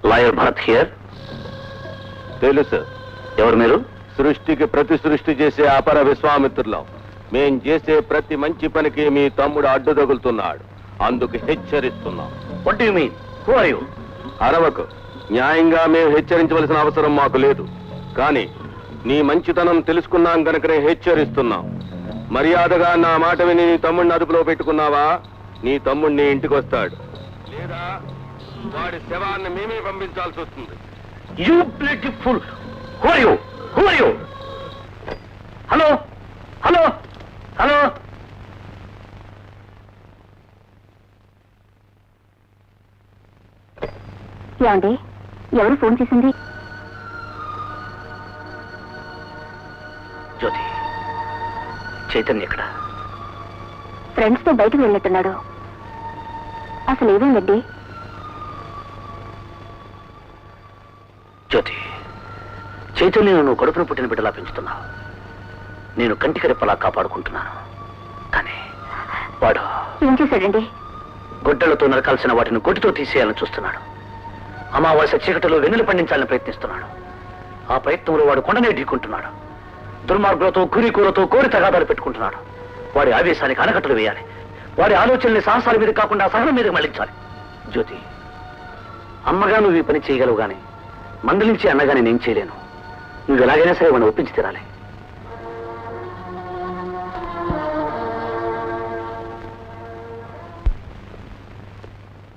Lawyer Bharat here. తెలుసు. ఎవరు మీరు? సృష్టికి ప్రతి సృష్టి చేసే అపర విశ్వామిత్రులం. మేం చేసే ప్రతి మంచి పనికి మీ తమ్ముడు అడ్డు తగులుతున్నాడు. అందుకు హెచ్చరిస్తున్నాం. What do you mean? Who are you? అరవకు. న్యాయంగా మేము హెచ్చరించవలసిన అవసరం మాకు లేదు. కానీ నీ మంచితనం తెలుసుకున్నాం కనుకనే హెచ్చరిస్తున్నాం. మర్యాదగా నా మాట విని నీ తమ్ముడిని అదుపులో పెట్టుకున్నావా, నీ తమ్ముడిని ఇంటికి వస్తాడు. లేదా వాడి శవాన్ని మేమే పంపించాల్సి వస్తుంది. You bloody fool. Who are you? Who are you? Hello hello hello. ఏమండి, ఎవరు ఫోన్ చేసింది? జ్యోతి, చైతన్య ఎక్కడ? ఫ్రెండ్స్ తో బయటకు వెళ్ళినట్టున్నాడు. అసలు ఏమైందండి? జ్యోతి, చైతన్యను నువ్వు కడుపున పుట్టిన బిడ్డలా పెంచుతున్నావు. నేను కంటికి రెప్పలా కాపాడుకుంటున్నాను. కానీ వాడు ఏం చేశాడండి? గొడ్డలతో నరకాల్సిన వాటిని గొడ్డుతో తీసేయాలని చూస్తున్నాడు. అమావాస్య చీకటిలో వెన్నులు పండించాలని ప్రయత్నిస్తున్నాడు. ఆ ప్రయత్నంలో వాడు కొండనే ఢీకుంటున్నాడు. దుర్మార్గులతో కూరతో కోరి తగాదాలు పెట్టుకుంటున్నాడు. వాడి ఆవేశానికి ఆనకట్టలు వేయాలి. వాడి ఆలోచనల్ని సాహసాల మీద కాకుండా సహనం మీదకి మళ్లించాలి. జ్యోతి, అమ్మగా నువ్వు ఈ పని చేయగలవు గాని మందలించి అన్నగానే నేను చేయలేను. నువ్వు ఎలాగైనా సరే వాడిని ఒప్పించి తీరాలి.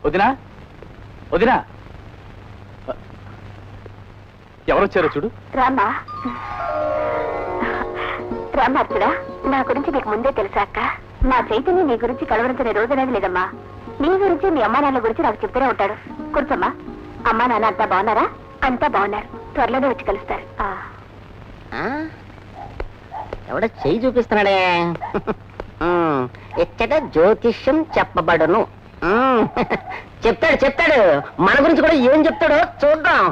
వదినా వదినా, ఎవరొచ్చారో చూడు. రామ్మా రామ్మార్చుడా, నా గురించి నీకు ముందే తెలుసా అక్క? మా చైతన్య నీ గురించి కలవరించిన రోజనేది లేదమ్మా. నీ గురించి మీ అమ్మా నాన్న గురించి నాకు చెప్తూనే ఉంటాడు. కూర్చోమ్మా. అమ్మా నాన్న అంతా బాగున్నారా? అంతా బాగున్నారు. త్వరలోనే వచ్చి కలుస్తారు. ఎవడ చెయ్యి చూపిస్తున్నాడే. ఎచ్చట జ్యోతిష్యం చెప్పబడును. చెప్తాడు చెప్తాడు. మన గురించి కూడా ఏం చెప్తాడో చూద్దాం.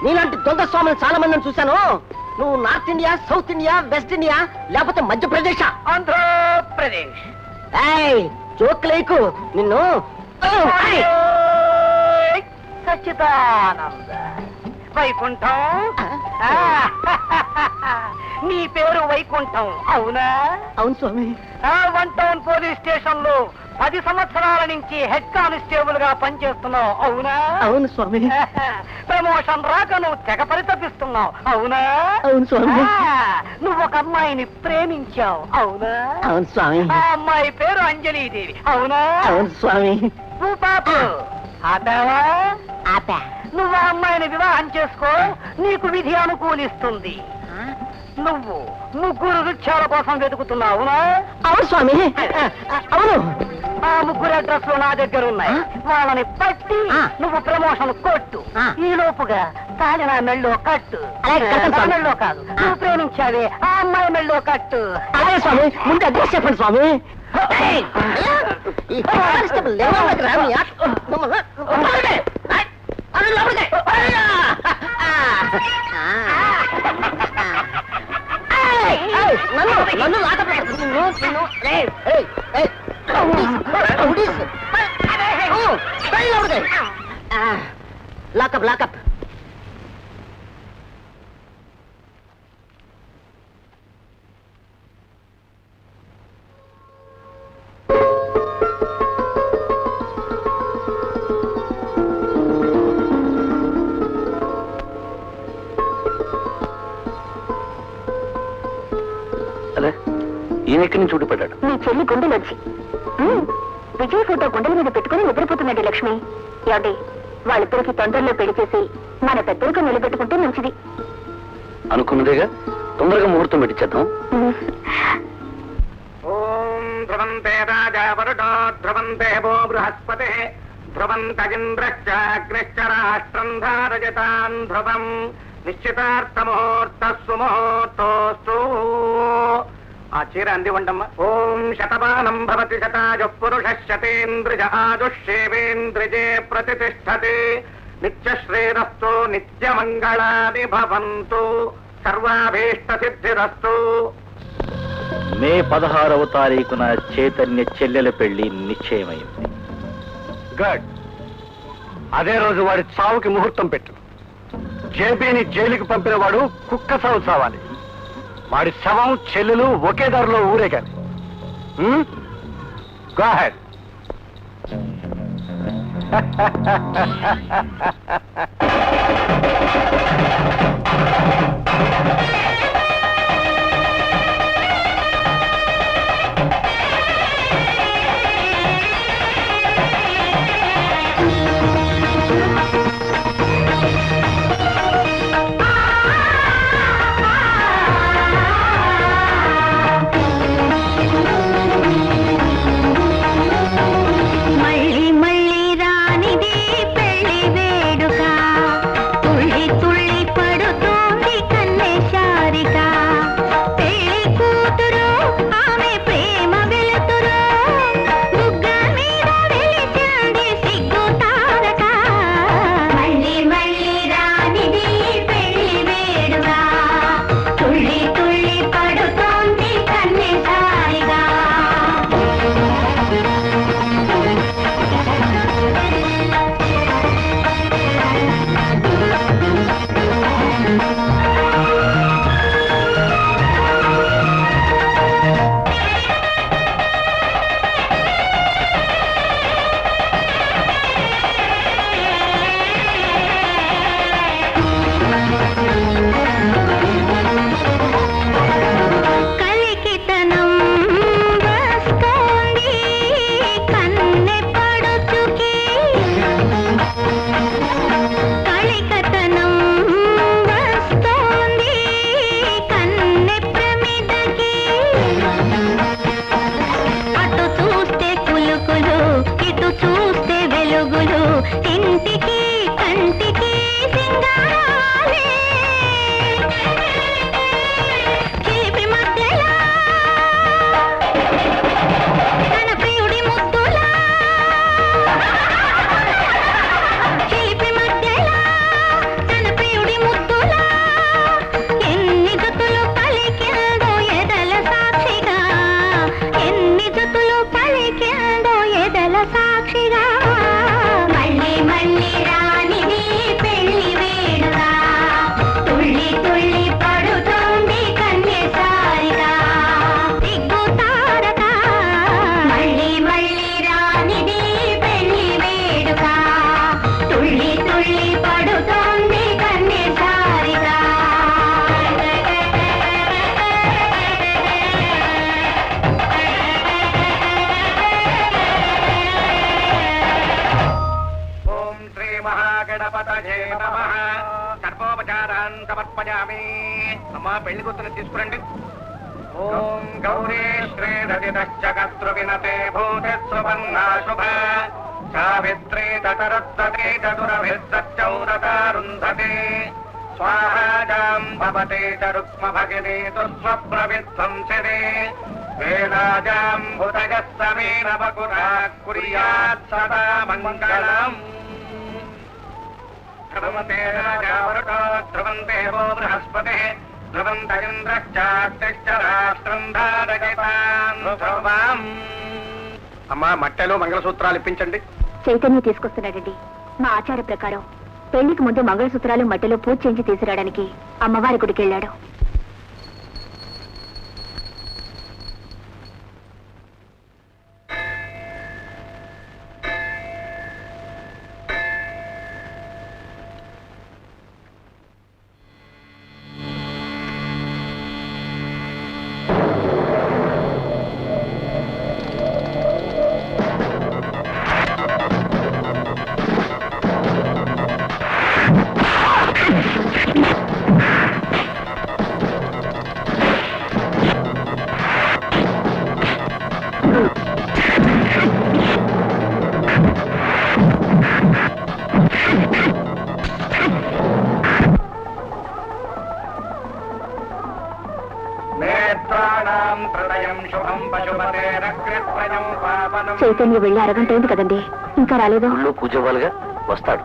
నీలాంటి దొంగ స్వాములు చాలా మందిని చూశాను. నువ్వు north India, south India, west India, లేకపోతే మధ్యప్రదేశ్, ఆంధ్రప్రదేశ్. జోక్లేకు నిన్ను. సచ్చిదానంద వైకుంఠం. నీ పేరు వైకుంఠం అవునా? అవును స్వామి. 1 టౌన్ పోలీస్ స్టేషన్ లో 10 సంవత్సరాల నుంచి హెడ్ కానిస్టేబుల్ గా పనిచేస్తున్నావు అవునా? అవును స్వామి. ప్రమోషన్ రాక నువ్వు తెగ పరితపిస్తున్నావు అవునా? అవును స్వామి. నువ్వు ఒక అమ్మాయిని ప్రేమించావు అవునా? అవును స్వామి. ఆ అమ్మాయి పేరు అంజలీదేవి అవునా? అవును స్వామి. నువ్వు పాపు ఆపావా? ఆపా. నువ్వు ఆ అమ్మాయిని వివాహం చేసుకో, నీకు విధి అనుకూలిస్తుంది. నువ్వు 3 వృక్షాల కోసం వెతుకుతున్నావు అవునా? అవును స్వామి. అవును. ఆ 3 అడ్రస్లు నా దగ్గర ఉన్నాయి. వాళ్ళని పట్టి నువ్వు ప్రమోషన్ కొట్టు. ఈ లోపుగా తాళి నా మెళ్ళో కట్టు. నా మెళ్ళో కాదు, నువ్వు ప్రేమించావే ఆ అమ్మాయి మెళ్ళో కట్టు. అలాగే స్వామి. ముందు అడ్రస్ చెప్పండి స్వామి. ఈ కానిస్టేబుల్ లేవలోకి రా. నన్ను లాకప్ లాకప్. ఈయన ఎక్కడి నుంచి ఊడిపడ్డాడు? నీ చెల్లి గుండెలోంచి. విజయ్ ఫోటో గుండెల మీద పెట్టుకుని నిద్రపోతున్నాడు లక్ష్మి. ఏమండి, వాళ్ళిద్దరికి తొందరలో పెళ్లి చేసి మన పెద్దలకు నిలబెట్టుకుంటే మంచిది. అనుకున్నదేగా, తొందరగా ముహూర్తం పెట్టించేద్దాం. ఓం ధ్రువంతే రాజా వరుడో ధ్రువంతే భో బృహస్పతి ధ్రువంతగింద్రశ్చాగ్నిశ్చ రాష్ట్రం ధారయతాన్ ధ్రువం నిశ్చితార్థముహూర్త సుముహూర్తోస్తు. ఆ చీర అంది ఉండమ్మా. ఓం శతమానం భవతి శతాయు పురుష శతేంద్రియ ఆయుష్యేవేంద్రియే ప్రతిష్టతి. నిత్యశ్రేరస్తు నిత్యమంగళాని భవంతు సర్వాభీష్ట సిద్ధిరస్తు. మే 16వ తారీఖున చైతన్య చెల్లెల పెళ్లి నిశ్చయమైంది. గుడ్. అదే రోజు వాడి చావుకి ముహూర్తం పెట్టు. జేబీని జైలుకి పంపిన వాడు కుక్క చావు చావాలి. వాడి శవం చెల్లెలు ఒకే దారిలో ఊరేగాలి. Go head. మళ్ళీ మళ్ళీ రానిది పెళ్లి వేడుక, తుళ్ళి తుళ్ళి పడుతోంది కన్నేశ. సమర్పయామి. అమ్మా పెళ్లి కూతురు తీసుకురండి. ఓం గౌరీ శ్రీరదిదశ్చకత్రు వినతే భూతి సువర్ణా శుభ సావిత్రీ తతరత్తతే చతురభిర్సచ్చౌరతారుంధతే స్వాహాజాం భవతే చ రుక్మ భగినీ దుస్వప్రవిధ్వంసతే వేలాజాం భుతయః సమేన వకురా కుర్యాత్ సదా మంగళం. ధ్రువతే రాజావరుటో ధ్రువం దేవో బృహస్పతిః ధ్రువం తయింద్రశ్చాస్తిశ్చ రాష్ట్రం ధారయతాం ధ్రువం. అమ్మా మట్టెలు మంగళసూత్రాలు ఇప్పించండి. చైతన్య తీసుకొస్తున్నాడండి. మా ఆచార ప్రకారం పెళ్లికి ముందు మంగళసూత్రాలు మట్టెలో పూజ చేయించి తీసుకురావడానికి అమ్మవారి గుడికి వెళ్ళాడు. చైతన్య వెళ్ళి అరగంట అయింది కదండి, ఇంకా రాలేదు. పూజ వాళ్ళగా వస్తాడు.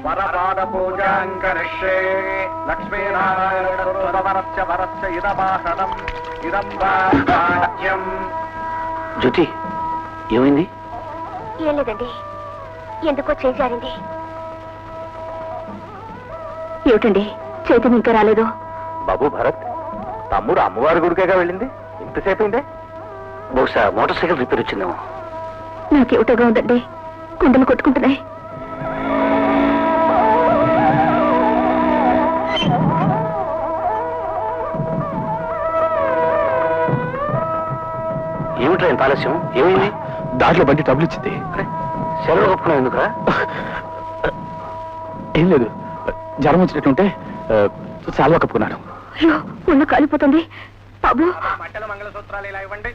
వరపాద పూజాంకరిష్యే లక్ష్మీనారాయణ వరస్య ఇదమాహనం ఇదం వాజ్యం. జ్యోతి ఏమైంది? ఏం లేదండి, ఎందుకో చేజారింది. ఏమిటండి చైతన్య ఇంకా రాలేదు? బాబు భరత్, తమ్ముడు అమ్మవారి గుడికేగా వెళ్ళింది, ఇంతసేపు అయిందే. బహుశా మోటార్ సైకిల్ రిపేర్ వచ్చిందేమో. నాకేమిటోగా ఉందండి, కుండలు కొట్టుకుంటున్నాయి. ఏమిట్రా ఇంత ఆలస్యం? ఏమైంది? దాంట్లో బండి ట్రబుల్ ఇచ్చింది. సెలవు కప్పుకున్నావు ఎందుకురా? ఏం లేదు, జ్వరం వచ్చినట్టుంటే చాలా కప్పుకున్నాను. అయ్యో ఉన్న కాలిపోతుంది బాబు. మట్టెలు మంగళసూత్రాలు ఇలా ఇవ్వండి.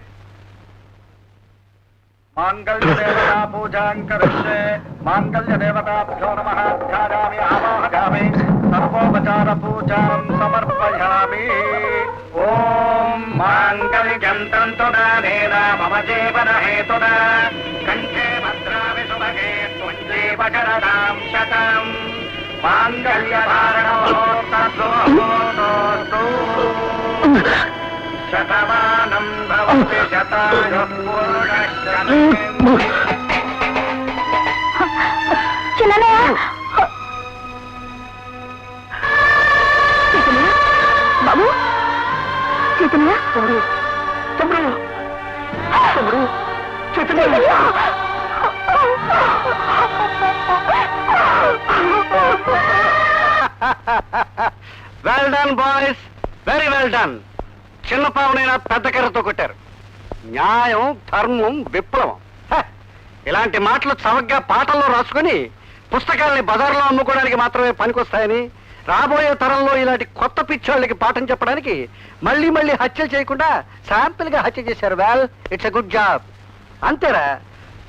మాంగళ్య దేవతా పూజాంకరిష్యే మాంగళ్య దేవతాభ్యో నమః ధ్యాయామి ఆవాహయామి సర్వోపచార పూజాం సమర్పయామి. ఓం మాంగళ్యం తంతుదానేన మమ జీవన హేతునా కంఠే భద్రామి సుభగే త్వంజీవ శరదాం శతం మాంగళ్యధారణోస్తు శతమానం భవతి శతాయు బాబు Chaitanya well done boys, very well done. చిన్న పావునైనా పెద్ద కర్రతో కొట్టారు. న్యాయం, ధర్మం, విప్లవం. ఇలాంటి మాటలు చవగ్గా పాటల్లో రాసుకుని పుస్తకాలని బజార్లో అమ్ముకోవడానికి మాత్రమే పనికొస్తాయని, రాబోయే తరంలో ఇలాంటి కొత్త పిచ్చోళ్ళకి పాఠం చెప్పడానికి మళ్ళీ మళ్ళీ హత్యలు చేయకుండా శాంపిల్ గా హత్య చేశారు. Well, it's a good job. అంతేరా,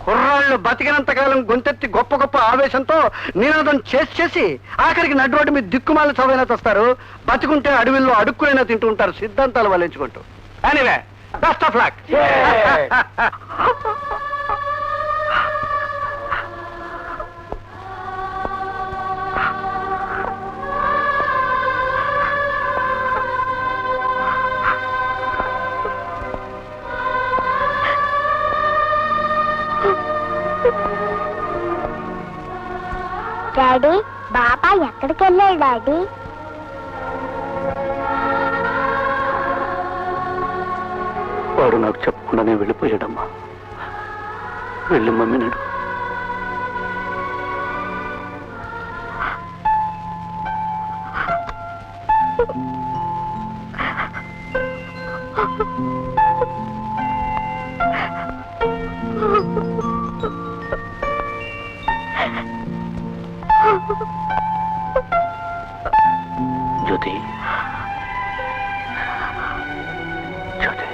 కుర్రాళ్ళు బతికినంతకాలం గొంతెత్తి గొప్ప గొప్ప ఆవేశంతో నినాదం చేసి ఆఖరికి నడు రోడ్డు మీద దిక్కుమాల చవైనా తెస్తారు. బతికుంటే అడవిల్లో అడుక్కునైనా తింటూ ఉంటారు సిద్ధాంతాలు వల్లించుకుంటూ. Anyway, best of luck. Daddy, బాబా ఎక్కడికి వెళ్ళాడు డాడీ? వాడు నాకు చెప్పకుండానే వెళ్ళిపోయాడమ్మా. వెళ్ళి మమ్మీనాడు. జ్యోతి, జ్యోతి,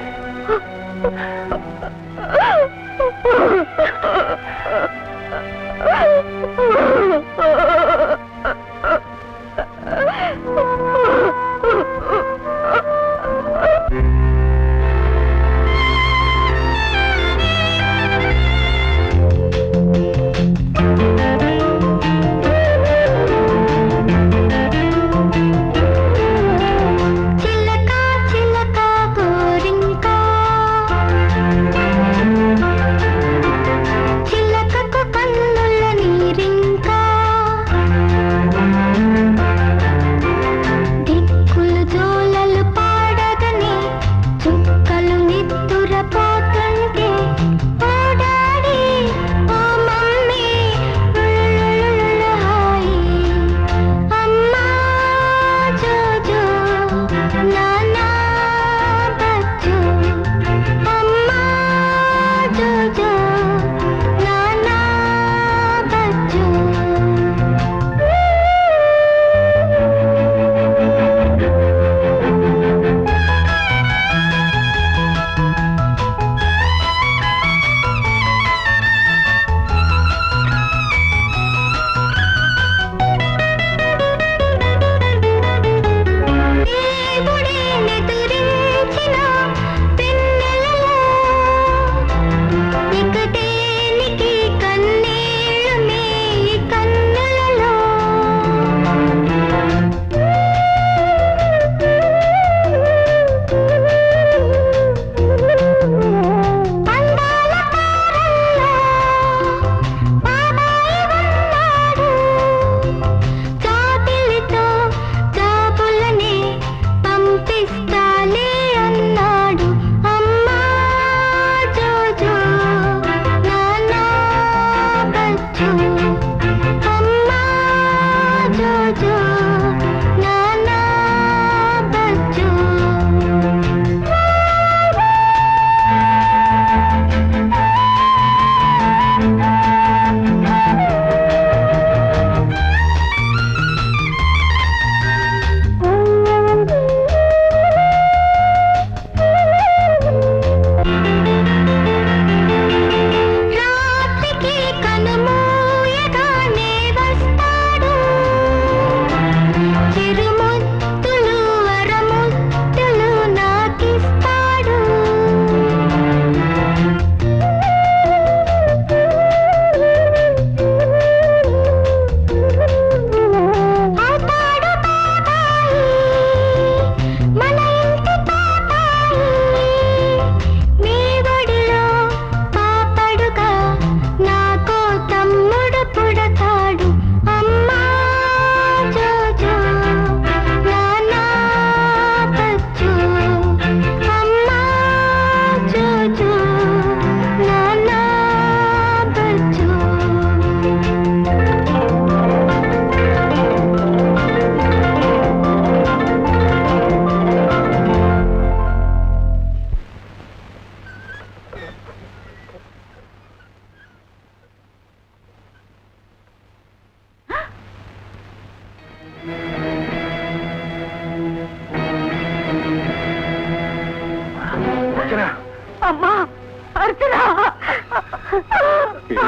తమ్ముడు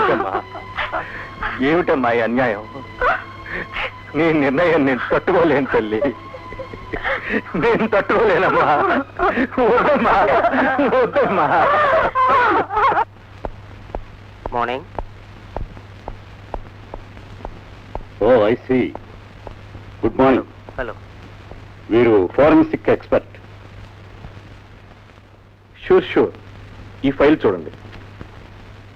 ఏమిటమ్మా ఏమిటమ్మా ఈ అన్యాయం? నీ నిర్ణయం నేను తట్టుకోలేను తల్లి, నేను తట్టుకోలేనమ్మా. వద్దమ్మా, వద్దమ్మా. Morning. Oh I see. Good morning. Hello. వీరు ఫోరెన్సిక్ ఎక్స్పర్ట్. షూర్. ఈ ఫైల్ చూడండి.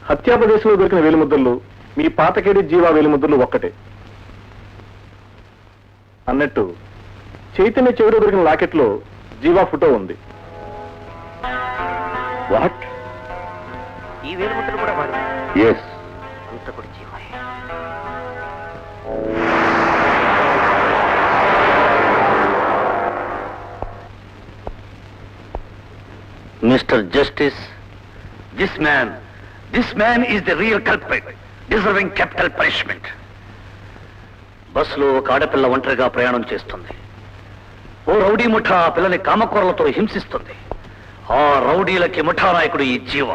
హత్యా ప్రదేశంలో దొరికిన వేలిముద్రలు మీ పాతకేడి జీవా వేలిముద్రలు ఒక్కటే. అన్నట్టు చైతన్య చెవిలో దొరికిన లాకెట్లో జీవా ఫోటో ఉంది. వాట్? ఈ వేలుముద్రలు కూడా వాడు. ఎస్. అంత కూడా జీవాయే. Mr. Justice, this man is the real culprit, deserving capital punishment. బస్సులో ఒక ఆడపిల్ల ఒంటరిగా ప్రయాణం చేస్తుంది. ఓ రౌడీ ముఠా ఆ పిల్లని కామకూరలతో హింసిస్తుంది. ఆ రౌడీలకి ముఠా నాయకుడు ఈ జీవ.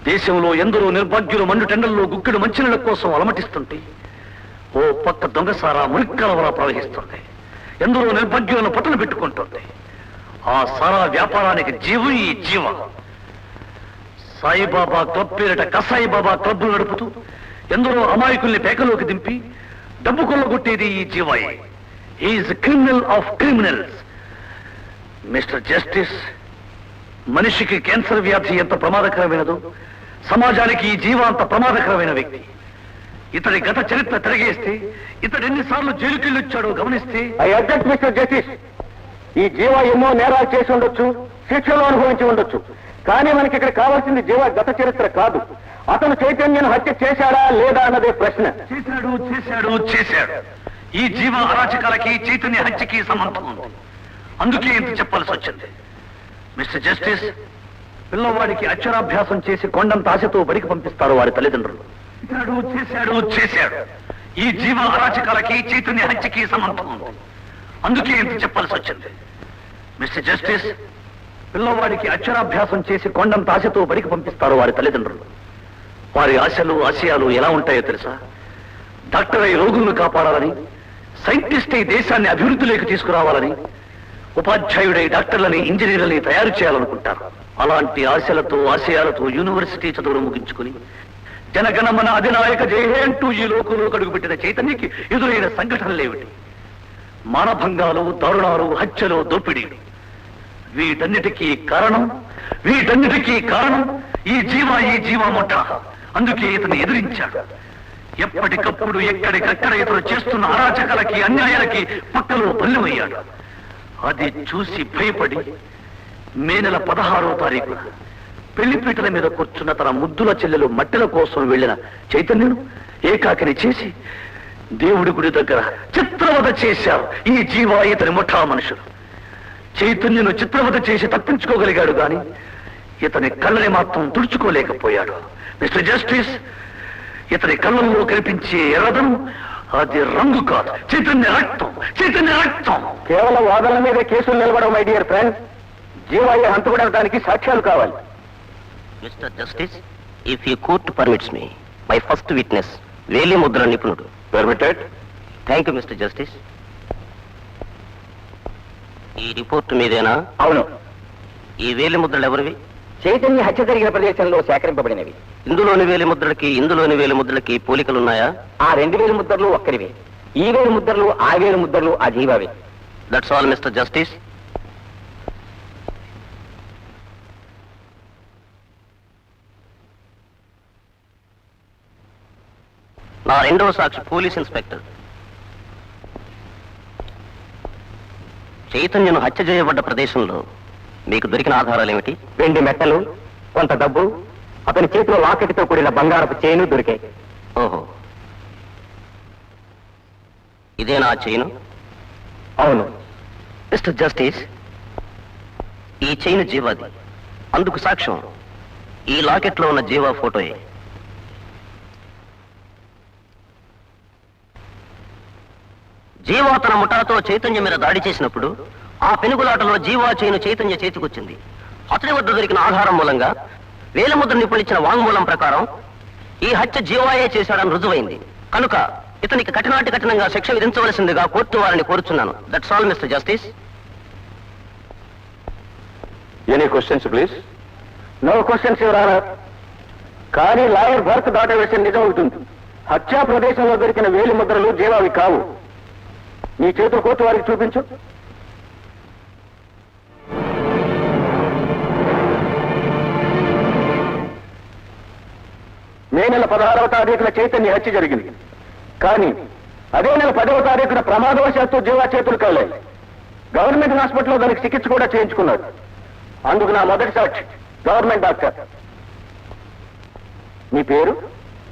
దేశంలో ఎందరో నిర్భాగ్యులు మండుటెండల్లో గుక్కెడు మంచినీళ్ళ కోసం అలమటిస్తుంటే ఓ పక్క దొంగసారా మురిక్కలవలా ప్రవహిస్తుంది. ఎందరో నిర్భాగ్యులను పట్టున పెట్టుకుంటుంది. ఆ సారా వ్యాపారానికి జీవు ఈ జీవ. సాయిబాబా క్లబ్ పేరిట కసాయి బాబా క్లబ్లు నడుపుతూ ఎందరో అమాయకుల్ని పేకలోకి దింపి డబ్బు కొల్లగొట్టేది ఈ జీవాయే. Is criminal of criminals. Mister justice, మనిషికి క్యాన్సర్ వ్యాధి ఎంత ప్రమాదకరమైనదో సమాజానికి ఈ జీవ అంత ప్రమాదకరమైన వ్యక్తి. ఇతడి గత చరిత్ర తిరగేస్తే ఇతడు ఎన్నిసార్లు జైలుకెళ్ళొచ్చాడో గమనిస్తే. I object mister justice. ఈ జీవ ఎన్నో నేరాలు చేసి ఉండొచ్చు, శిక్షలు అనుభవించి ఉండొచ్చు. కానీ మనకి ఇక్కడ కావాల్సింది జీవ గత చరిత్ర కాదు, అతను చైతన్యను హత్య చేశాడా లేదా అన్నదే ప్రశ్న. చేశాడు. ఈ జీవ అరాచకాలకి చైతన్య హత్యకి సంబంధం ఉంది. అందుకే ఇంత చెప్పాల్సి వచ్చింది. మిస్టర్ జస్టిస్, పిల్లవాడికి అక్షరాభ్యాసం చేసి కొండంత ఆశతో బడికి పంపిస్తారు వారి తల్లిదండ్రులు. చేశాడు. ఈ జీవ అరాచకాలకి చైతన్య హత్యకి సంబంధం ఉంది. అందుకే ఇంత చెప్పాల్సి వచ్చింది. మిస్టర్ జస్టిస్, పిల్లవాడికి అక్షరాభ్యాసం చేసి కొండంత ఆశతో బడికి పంపిస్తారు వారి తల్లిదండ్రులు. వారి ఆశలు ఆశయాలు ఎలా ఉంటాయో తెలుసా? డాక్టర్ అయి రోగులను కాపాడాలని, సైంటిస్ట్ అయి దేశాన్ని అభివృద్ధిలోకి తీసుకురావాలని, ఉపాధ్యాయుడై డాక్టర్లని ఇంజనీర్లని తయారు చేయాలనుకుంటారు. అలాంటి ఆశలతో ఆశయాలతో యూనివర్సిటీ చదువులు ముగించుకుని జనగణమన అధినాయక జయ అంటూ ఈ లోకంలో కడుగుపెట్టిన చైతన్యకి ఎదురైన సంఘటనలేమిటి? మానభంగాలు, దారుణాలు, హత్యలు, దోపిడీలు. వీటన్నిటికీ కారణం ఈ జీవ ముఠ. అందుకే ఇతను ఎదిరించాడు. ఎప్పటికప్పుడు ఎక్కడికక్కడ ఇతను చేస్తున్న అరాచకాలకి, అన్యాయాలకి పక్కలో పల్లెమయ్యాడు. అది చూసి భయపడి మే నెల 16వ తారీఖున పెళ్లిపీటల మీద కూర్చున్న తన ముద్దుల చెల్లెలు మట్టెల కోసం వెళ్లిన చైతన్యును ఏకాకిని చేసి దేవుడి గుడి దగ్గర చిత్రవధ చేశారు ఈ జీవ ఇతని ముఠా మనుషులు. చైతన్యును చిత్రవధ చేసి తప్పించుకోగలిగాడు గాని ఇతని కళ్ళని మాత్రం తుడుచుకోలేకపోయాడు. మిస్టర్ జస్టిస్, ఇతని కళ్ళల్లో కనిపించే ఎర్రదనం అది రంగు కాదు, చైతన్య రక్తం. కేవలం వాదనల మీద కేసులు నిలబడవు మై డియర్ ఫ్రెండ్. జీవాయి హంతకూడటానికి సాక్ష్యాలు కావాలి. Mister justice, if you court permits me, my first witness వేలిముద్ర నిపుణుడు. Permitted. Thank you mister justice. ఈ రిపోర్ట్ మీదేనా? అవును. ఈ వేలిముద్రలు ఎవరివి? చైతన్య హత్య జరిగిన ప్రదేశంలో సేకరింపబడినవి. ఇందులోని వేలిముద్రలకి పోలికలున్నాయా? ఆ 2 వేలిముద్రలు ఒక్కరివే. ఈ వేలిముద్రలు ఆ వేలిముద్రలు ఆ జీవావే. That's all mister justice. నా రెండవ సాక్షి పోలీస్ ఇన్స్పెక్టర్. చైతన్యను హత్య చేయబడ్డ ప్రదేశంలో మీకు దొరికిన ఆధారాలు ఏమిటి? 2 మెట్టలు, కొంత డబ్బు, అతని చేతిలో లాకెట్తో కూడిన బంగారపు చైను దొరికాయి. ఓహో, ఇదేనా చైను? అవును. మిస్టర్ జస్టిస్, ఈ చైను జీవాది. అందుకు సాక్ష్యం ఈ లాకెట్లో ఉన్న జీవా ఫోటోయే. జీవా తన ముఠాతో చైతన్య మీద దాడి చేసినప్పుడు ఆ పెనుగులాటలో జీవా చైను చైతన్య చేతికొచ్చింది. అతని వద్ద దొరికిన ఆధారం మూలంగా వేలముద్ర నిపుణులిచ్చిన వాంగ్మూలం ప్రకారం ఈ హత్య జీవాయే చేశాడని రుజువైంది కనుక ఇతనికి కఠినంగా శిక్ష విధించవలసిందిగా కోర్టు వారిని కోరుచున్నాను. That's all mister justice. Any questions please? No questions your honour. కానీ లాయర్ భరత్ దాటవేసిన నిజం అవుతుంది. హత్యా ప్రదేశంలో దొరికిన వేలి ముద్రలు జీవావి కావు. నీ చేతులు కోర్టు వారికి చూపించు. మే నెల 16వ తారీఖున చైతన్య హత్య జరిగింది. కానీ అదే నెల 10వ తారీఖున ప్రమాదవశాత్తు జీవా చేతులు కాలేదు. గవర్నమెంట్ హాస్పిటల్లో దానికి చికిత్స కూడా చేయించుకున్నాడు. అందుకు నా మొదటి సాక్షి గవర్నమెంట్ డాక్టర్. మీ పేరు?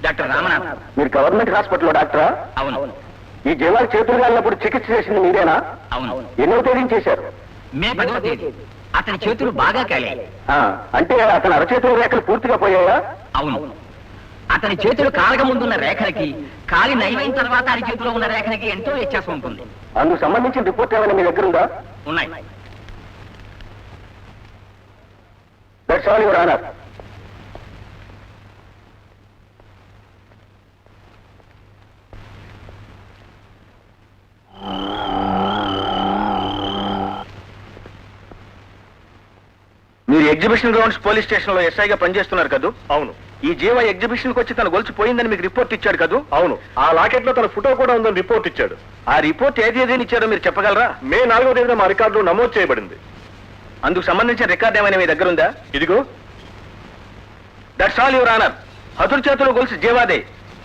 డాక్టర్ రామనాథ్. మీరు గవర్నమెంట్ హాస్పిటల్లో డాక్టరా? అవును. ఈ జీవాలు చేతులు కాలినప్పుడు చికిత్స చేసింది మీరేనా? అవును. ఎన్నో తేదీని చేశారు? మే 10వ తేదీ. అతని చేతులు బాగా కాలాయి. అంటే అతని అరచేతుల రేఖలు పూర్తిగా పోయాయా? అవును. అతని చేతులు కాలక ముందున్న రేఖలకి కాలి నయమైన తర్వాత అరి చేతిలో ఉన్న రేఖలకి ఎంతో వ్యత్యాసం ఉంటుంది. అందుకు సంబంధించిన రిపోర్ట్ ఏమైనా మీ దగ్గర ఉందా? ఉన్నాయి. That's all your honour. మీరు ఎగ్జిబిషన్ గ్రౌండ్స్ పోలీస్ స్టేషన్ లో ఎస్ఐగా పనిచేస్తున్నారు కదా? అవును. ఈ జీవ ఎగ్జిబిషన్ కి వచ్చి తన గొలుసు పోయిందని మీకు రిపోర్ట్ ఇచ్చాడు కదా? అవును. ఆ లాకెట్ లో తన ఫోటో కూడా ఉందని రిపోర్ట్ ఇచ్చాడు. ఆ రిపోర్ట్ ఏది ఏదేని ఇచ్చారో మీరు చెప్పగలరా? మే 4వ తేదీన మా రికార్డులో నమోదు చేయబడింది. అందుకు సంబంధించిన రికార్డ్ ఏమైనా మీ దగ్గర ఉందా? ఇదిగో. That's all your honour. హతుడి చేతుల గొలుసు జీవాదే.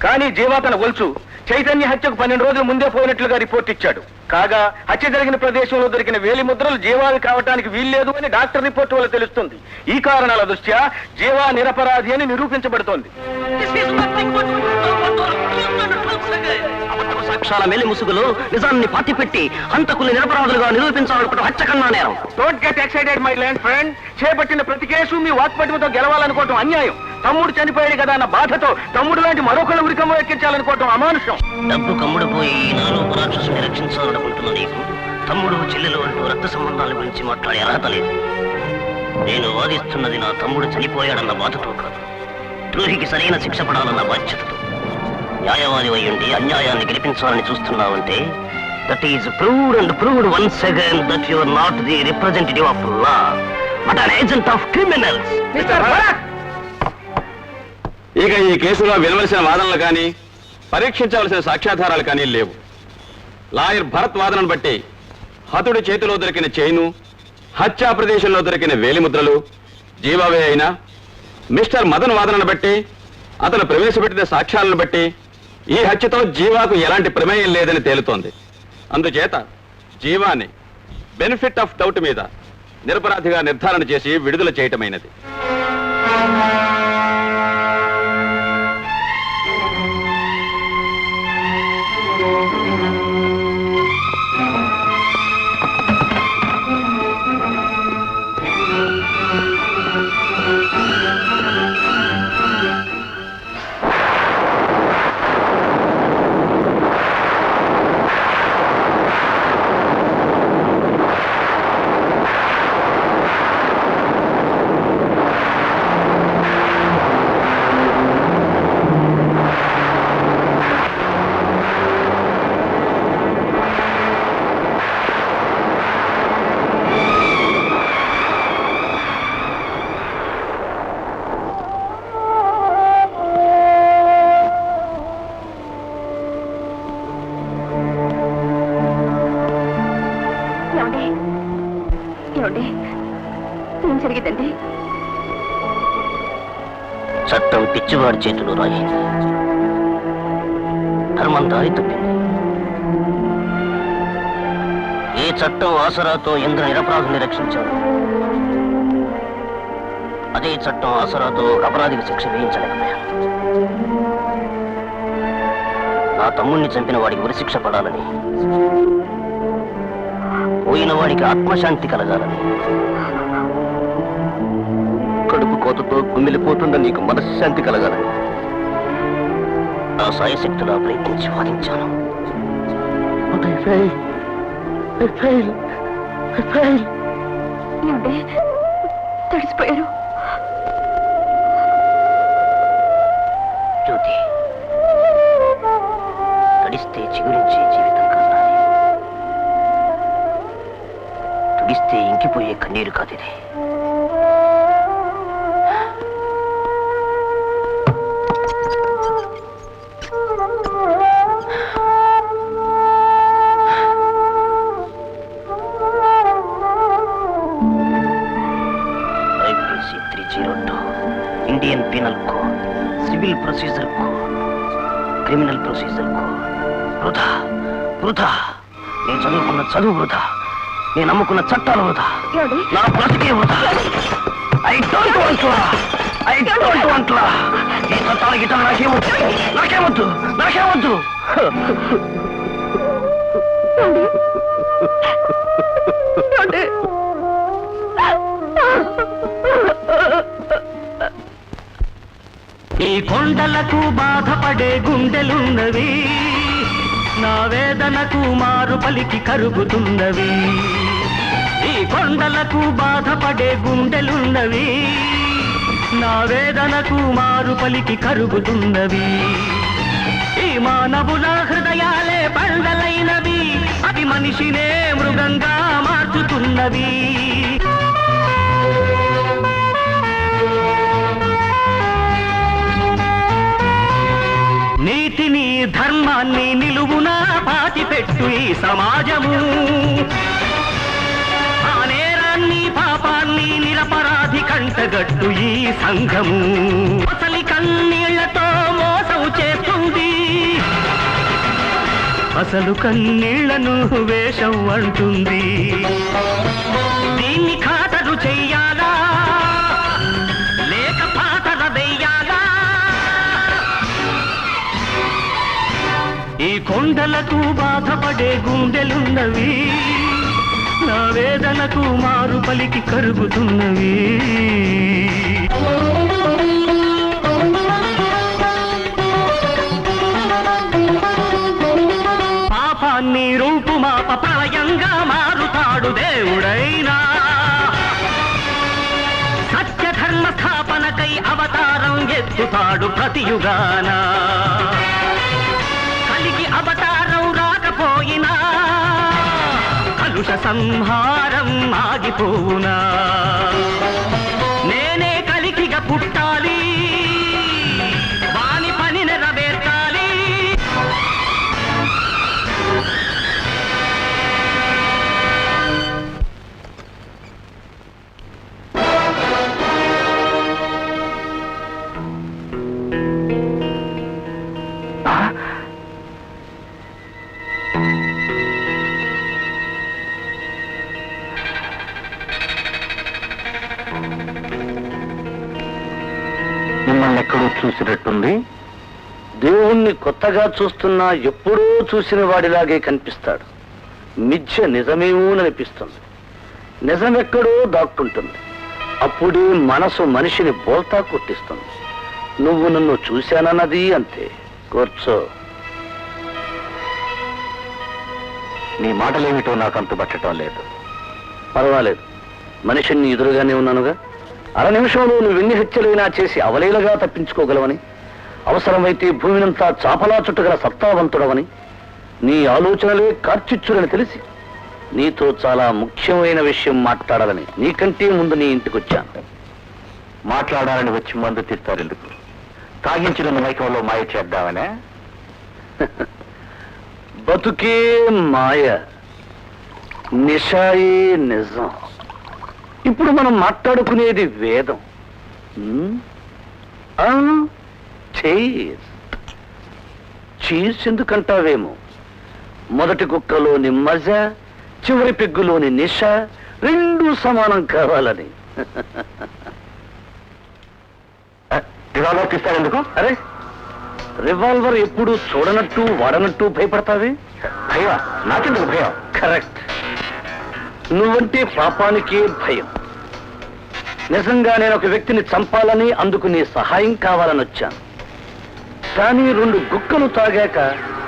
కానీ జీవా తన గొలుసు చైతన్య హత్యకు 12 రోజుల ముందే పోయినట్లుగా రిపోర్ట్ ఇచ్చాడు. కాగా హత్య జరిగిన ప్రదేశంలో దొరికిన వేలి ముద్రలు జీవావి కావటానికి వీల్లేదు అని డాక్టర్ రిపోర్ట్ వల్ల తెలుస్తుంది. ఈ కారణాల దృష్ట్యా జీవా నిరపరాధి అని నిరూపించబడుతోంది. సాక్ష్యాల మేలి ముసుగులో నిజాన్ని పాతిపెట్టి హంతకుల్ని నిరపరాధులుగా నిరూపించాలనుకుంటూ హత్య కన్నా నేరం. Don't get excited my land friend. చేపట్టిన ప్రతి కేసు మీ వాక్పటిమతో గెలవాలనుకోవటం అన్యాయం. తమ్ముడు చనిపోయాడు కదా అన్న బాధతో తమ్ముడు లాంటి మరొకరు ఉరికమ్మ ఎక్కించాలనుకోవటం అమానుషం. డబ్బు కమ్ముడు పోయి నాలో రాక్షసుని రక్షించాలనుకుంటున్న నీకు తమ్ముడు చెల్లెలు అంటూ రక్త సంబంధాల గురించి మాట్లాడే అర్హత లేదు. నేను వాదిస్తున్నది నా తమ్ముడు చనిపోయాడన్న బాధతో కాదు, ద్రోహికి సరైన శిక్ష పడాలన్న బాధ్యతతో. న్యాయవాది అయ్యుండి అన్యాయాన్ని గెలిపించాలని చూస్తున్నావంటే that is proved and proved once again that you are not the representative of law but an agent of criminals. ఇక ఈ కేసులో వినవలసిన వాదనలు కానీ పరీక్షించవలసిన సాక్ష్యాధారాలు కానీ లేవు. లాయర్ భరత్ వాదనను బట్టి హతుడి చేతిలో దొరికిన చైను, హత్యా ప్రదేశంలో దొరికిన వేలిముద్రలు జీవావే అయినా మిస్టర్ మదన్ వాదనను బట్టి అతను ప్రవేశపెట్టిన సాక్ష్యాలను బట్టి ఈ హత్యతో జీవాకు ఎలాంటి ప్రమేయం లేదని తేలుతోంది. అందుచేత జీవాన్ని బెనిఫిట్ ఆఫ్ డౌట్ మీద నిరపరాధిగా నిర్ధారణ చేసి విడుదల చేయటమైనది. ఏం జరిగిందండి? చట్టం పిచ్చివాడి చేతులు రాయింది, ధర్మం దారి తప్పింది. ఏ చట్టం ఆసరాతో ఎందరు నిరపరాధుల్ని రక్షించాడు, అదే చట్టం ఆసరాతో ఒక అపరాధికి శిక్ష వేయించలేకపోయాను. నా తమ్ముణ్ణి చంపిన వాడికి ఉరిశిక్ష పడాలని, పోయిన వాడికి ఆత్మశాంతి కలగాలని, కడుపు కోతతో కుమిలిపోతున్న నీకు మనశ్శాంతి కలగాలని నా సాయశక్తులా ప్రయత్నించి వాదించాను. తడిసిపోయారు. జ్యోతి తడిస్తే చిగురించే జీవితం కాదు, తుడిస్తే ఇంకిపోయే కన్నీరు కాదు ఇది. IPC 302 Indian penal code, civil procedure code, criminal procedure code. వృధా వృధా, నేను చదువుకున్న చదువు వృధా, నేను నమ్ముకున్న చట్టాలు వృధా, నా బ్రతికే వృధా. ఐ డోంట్ వాంట్ లా. ఈ చట్టాల గిట్టాలు నాకేమొద్దు. ఈ కొండలకు బాధపడే గుండెలున్నవి, నా వేదనకు మారు పలికి కరుగుతున్నవి. ఈ కొండలకు బాధపడే గుండెలున్నవి, నా వేదనకు మారు పలికి కరుగుతున్నవి. ఈ మానవుల హృదయాలే బండలైనవి, అవి మనిషినే మృగంగా మార్చుతున్నవి. నీతిని ధర్మాన్ని నిలువునా పాతిపెట్టు ఈ సమాజము, ఆ నేరాన్ని పాపాన్ని నిరపరాధి కంటగట్టు ఈ సంఘము. అసలి కన్నీళ్లతో మోసం చేస్తుంది, అసలు కన్నీళ్లను వేషం అంటుంది. దీన్ని ఖాతరు చెయ్యాలా లేక పాతర వెయ్యాలా? ఈ కొండలకు బాధపడే గుండెలున్నవి, నా వేదనకు మారు పలికి కరుగుతున్నవి. పాపాన్ని రూపుమాప ప్రళయంగా మారుతాడు దేవుడైనా, సత్యధర్మ స్థాపనకై అవతారం ఎత్తుతాడు ప్రతియుగాన. కలిగి అవతారం రాకపోయినా కలుష సంహారం ఆగిపోవునా? నేనే కలికిగా పుట్టాలి, వాని పని నెరవేర్చాలి. మిమ్మల్ని ఎక్కడో చూసినట్టుంది. దేవుణ్ణి కొత్తగా చూస్తున్నా ఎప్పుడూ చూసిన వాడిలాగే కనిపిస్తాడు. మిథ్య నిజమేమోననిపిస్తుంది. నిజమెక్కడో దాక్కుంటుంది. అప్పుడే మనసు మనిషిని బోల్తా కొట్టిస్తుంది. నువ్వు నన్ను చూశానన్నది అంతే. కూర్చో. నీ మాటలేమిటో నాకు అంతుపట్టడం లేదు. పర్వాలేదు, మనిషిని ఎదురుగానే ఉన్నానుగా. అర నిమిషంలో నువ్వు ఎన్ని హత్యలైనా చేసి అవలీలగా తప్పించుకోగలవని, అవసరమైతే భూమినంతా చాపలా చుట్టగల సత్తావంతుడవని, నీ ఆలోచనలే కార్చిచ్చులని తెలిసి నీతో చాలా ముఖ్యమైన విషయం మాట్లాడాలని నీకంటే ముందు నీ ఇంటికొచ్చాను. మాట్లాడాలని వచ్చి మందు తీస్తారెందుకు? తాగించిన మైకంలో మాయ చేద్దామనే? బతుకే మాయ, నిషాయే నిజం. ఇప్పుడు మనం మాట్లాడుకునేది వేదం. చీజ్ ఎందుకంటావేమో. మొదటి కుక్కలోని మజ, చివరి పెగ్గులోని నిష రెండూ సమానం కావాలని. రివాల్వర్ తీస్తారెందుకు? అరే, రివాల్వర్ ఎప్పుడు చూడనట్టు వాడనట్టు భయపడతావే? భయం? నాకెందుకు భయం? కరెక్ట్, నువ్వంటే పాపానికే భయం. నిజంగా నేను ఒక వ్యక్తిని చంపాలని, అందుకు నీ సహాయం కావాలని వచ్చాను. కానీ 2 గుక్కలు తాగాక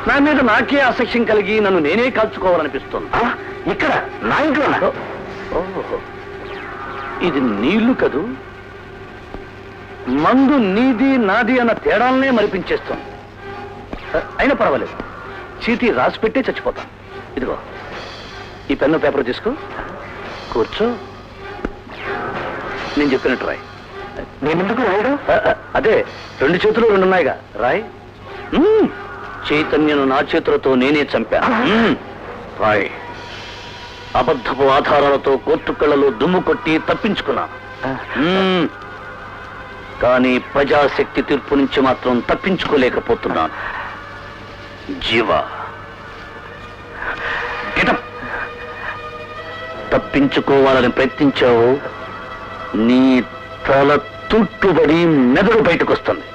నా మీద నాకే అసహ్యం కలిగి నన్ను నేనే కాల్చుకోవాలనిపిస్తుంది. ఇక్కడ నా ఇంట్లో? ఓహో, ఇది నీళ్లు కదూ? మందు నీది నాది అన్న తేడాలనే మరిపించేస్తాం. అయినా పర్వాలేదు, చీటీ రాసి పెట్టే చచ్చిపోతాం. ఇదిగో ఈ పెన్ను పేపర్ తీసుకో, కూర్చో, నేను చెప్పినట్టు రాయ్. నేనెందుకు రాయడు? అదే 2 చేతులు 2 ఉన్నాయిగా, రాయ్. చైతన్యను నా చేతులతో నేనే చంపాను. రాయ్. అబద్ధపు ఆధారాలతో కోర్టు కళ్ళలో దుమ్ము కొట్టి తప్పించుకున్నాను. కానీ ప్రజాశక్తి తీర్పు నుంచి మాత్రం తప్పించుకోలేకపోతున్నాను. జీవ, తప్పించుకోవాలని ప్రయత్నించావు, నీ తల తుట్టుబడి మెదడు బయటకు వస్తుంది.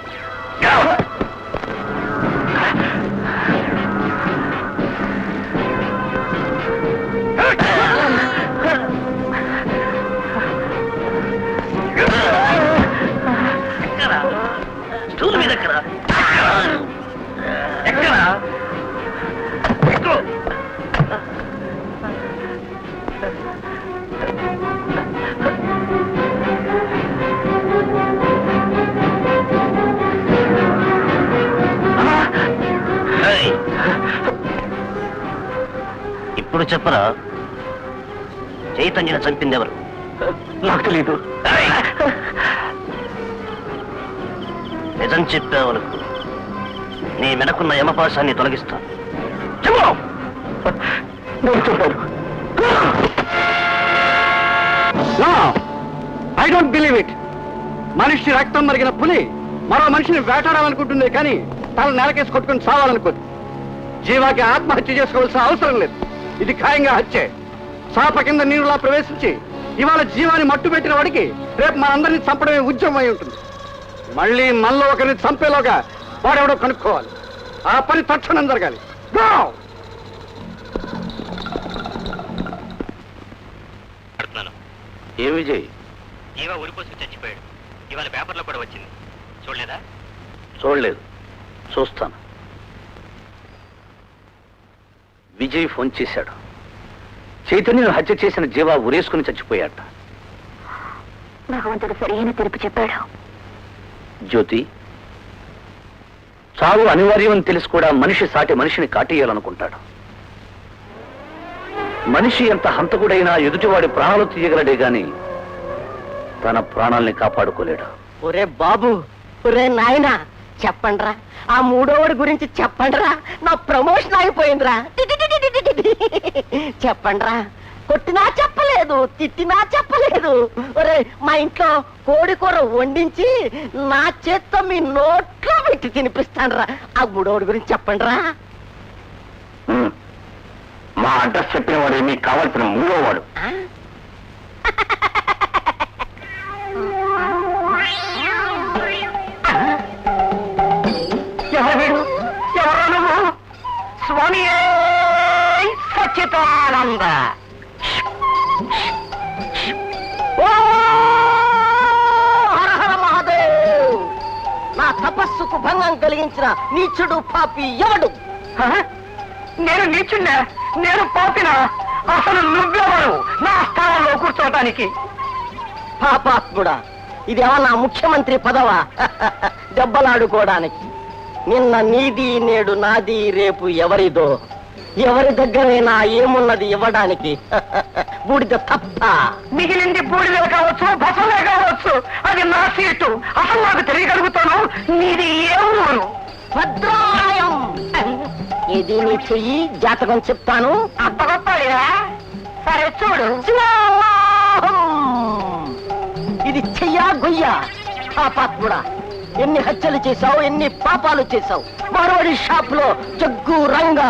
స్టూల్ మీద ఎక్కరా, ఎక్కరా, ఎక్కు. ఇప్పుడు చెప్పరా, చైతన్యను చంపింది ఎవరు? నాకు తెలీదు. నిజం చెప్పావనుకో, నీ వెనకున్న యమపాశాన్ని తొలగిస్తాను. I don't believe it. మనిషి రక్తం మరిగిన పులి మరో మనిషిని వేటాడాలనుకుంటుంది, కానీ తల నేలకేసి కొట్టుకుని చావాలనుకోదు. జీవాకి ఆత్మహత్య చేసుకోవాల్సిన అవసరం లేదు. ఇది ఖాయంగా హత్యే. చాప కింద నీరులా ప్రవేశించి ఇవాళ జీవాన్ని మట్టు పెట్టిన వాడికి రేపు మనందరినీ చంపడమే ఉద్యమం అయి ఉంటుంది. మళ్ళీ మనలో ఒకరిని చంపేలోగా వాడెవడో కనుక్కోవాలి. ఆ పని తక్షణం జరగాలి. ఏ విజయ్? జీవా ఉరిపోసుకు చచ్చిపోయాడు. ఇవాళ పేపర్లో కూడా వచ్చింది, చూడలేదా? చూడలేదు, చూస్తాను. విజయ్ ఫోన్ చేశాడు. చైతన్యను హత్య చేసిన జీవా ఉరేసుకుని చచ్చిపోయాట. భగవంతుడు సరైన తీర్పు చెప్పాడు. జ్యోతి, చావు అనివార్యం అని తెలిసి కూడా మనిషి సాటి మనిషిని కాటేయాలనుకుంటాడు. మనిషి ఎంత హంతకుడైనా ఎదుటివాడి ప్రాణాలు తీయగలడే గాని తన ప్రాణాల్ని కాపాడుకోలేడు. ఒరే బాబు, ఒరే నాయనా, చెప్పండ్రా, ఆ 3వోడి గురించి చెప్పండ్రా. నా ప్రమోషన్ అయిపోయిందిరా. చెప్పండ్రా. కొట్టినా చెప్పలేదు, తిట్టినా చెప్పలేదు. ఒరే, మా ఇంట్లో కోడి కూర వండించి నా చేత్తో మీ నోట్లో పెట్టి తినిపిస్తానరా. ఆ 3వోడి గురించి చెప్పండ్రా. మా అడ్రస్ చెప్పిన వాడు మీకు కావాల్సిన 3వవాడు. ఎవరు? ఎవరు నువ్వు? స్వామి సచ్చిదానంద. హర హర మహాదేవ్. నా తపస్సుకు భంగం కలిగించిన నీచుడు పాపి ఎవడు? నేను నీచున్నా? నేను పాపినా? అసలు నువ్వెవరు నా స్థానంలో కూర్చోటానికి? పాపాత్ముడా, ఇదేమన్నా ముఖ్యమంత్రి పదవా దెబ్బలాడుకోవడానికి? నిన్న నీది, నేడు నాది, రేపు ఎవరిదో. ఎవరి దగ్గరైనా ఏమున్నది ఇవ్వడానికి? బూడిద తప్ప. మిగిలింది బూడిదలు కావచ్చు, బసలే కావచ్చు, అది నా సీటు. అసలు నాకు తెలియగలుగుతాను, నీది ఏ ఊరు? భద్రాలయం. ఇది నీ చెయ్యి, జాతకం చెప్తాను. అంత గొప్పడిరా? సరే చూడు. ఇది చెయ్యా గొయ్యా? పాపాత్ముడా, ఎన్ని హత్యలు చేశావు, ఎన్ని పాపాలు చేశావు. మరోడి షాప్ లో జగ్గు రంగా.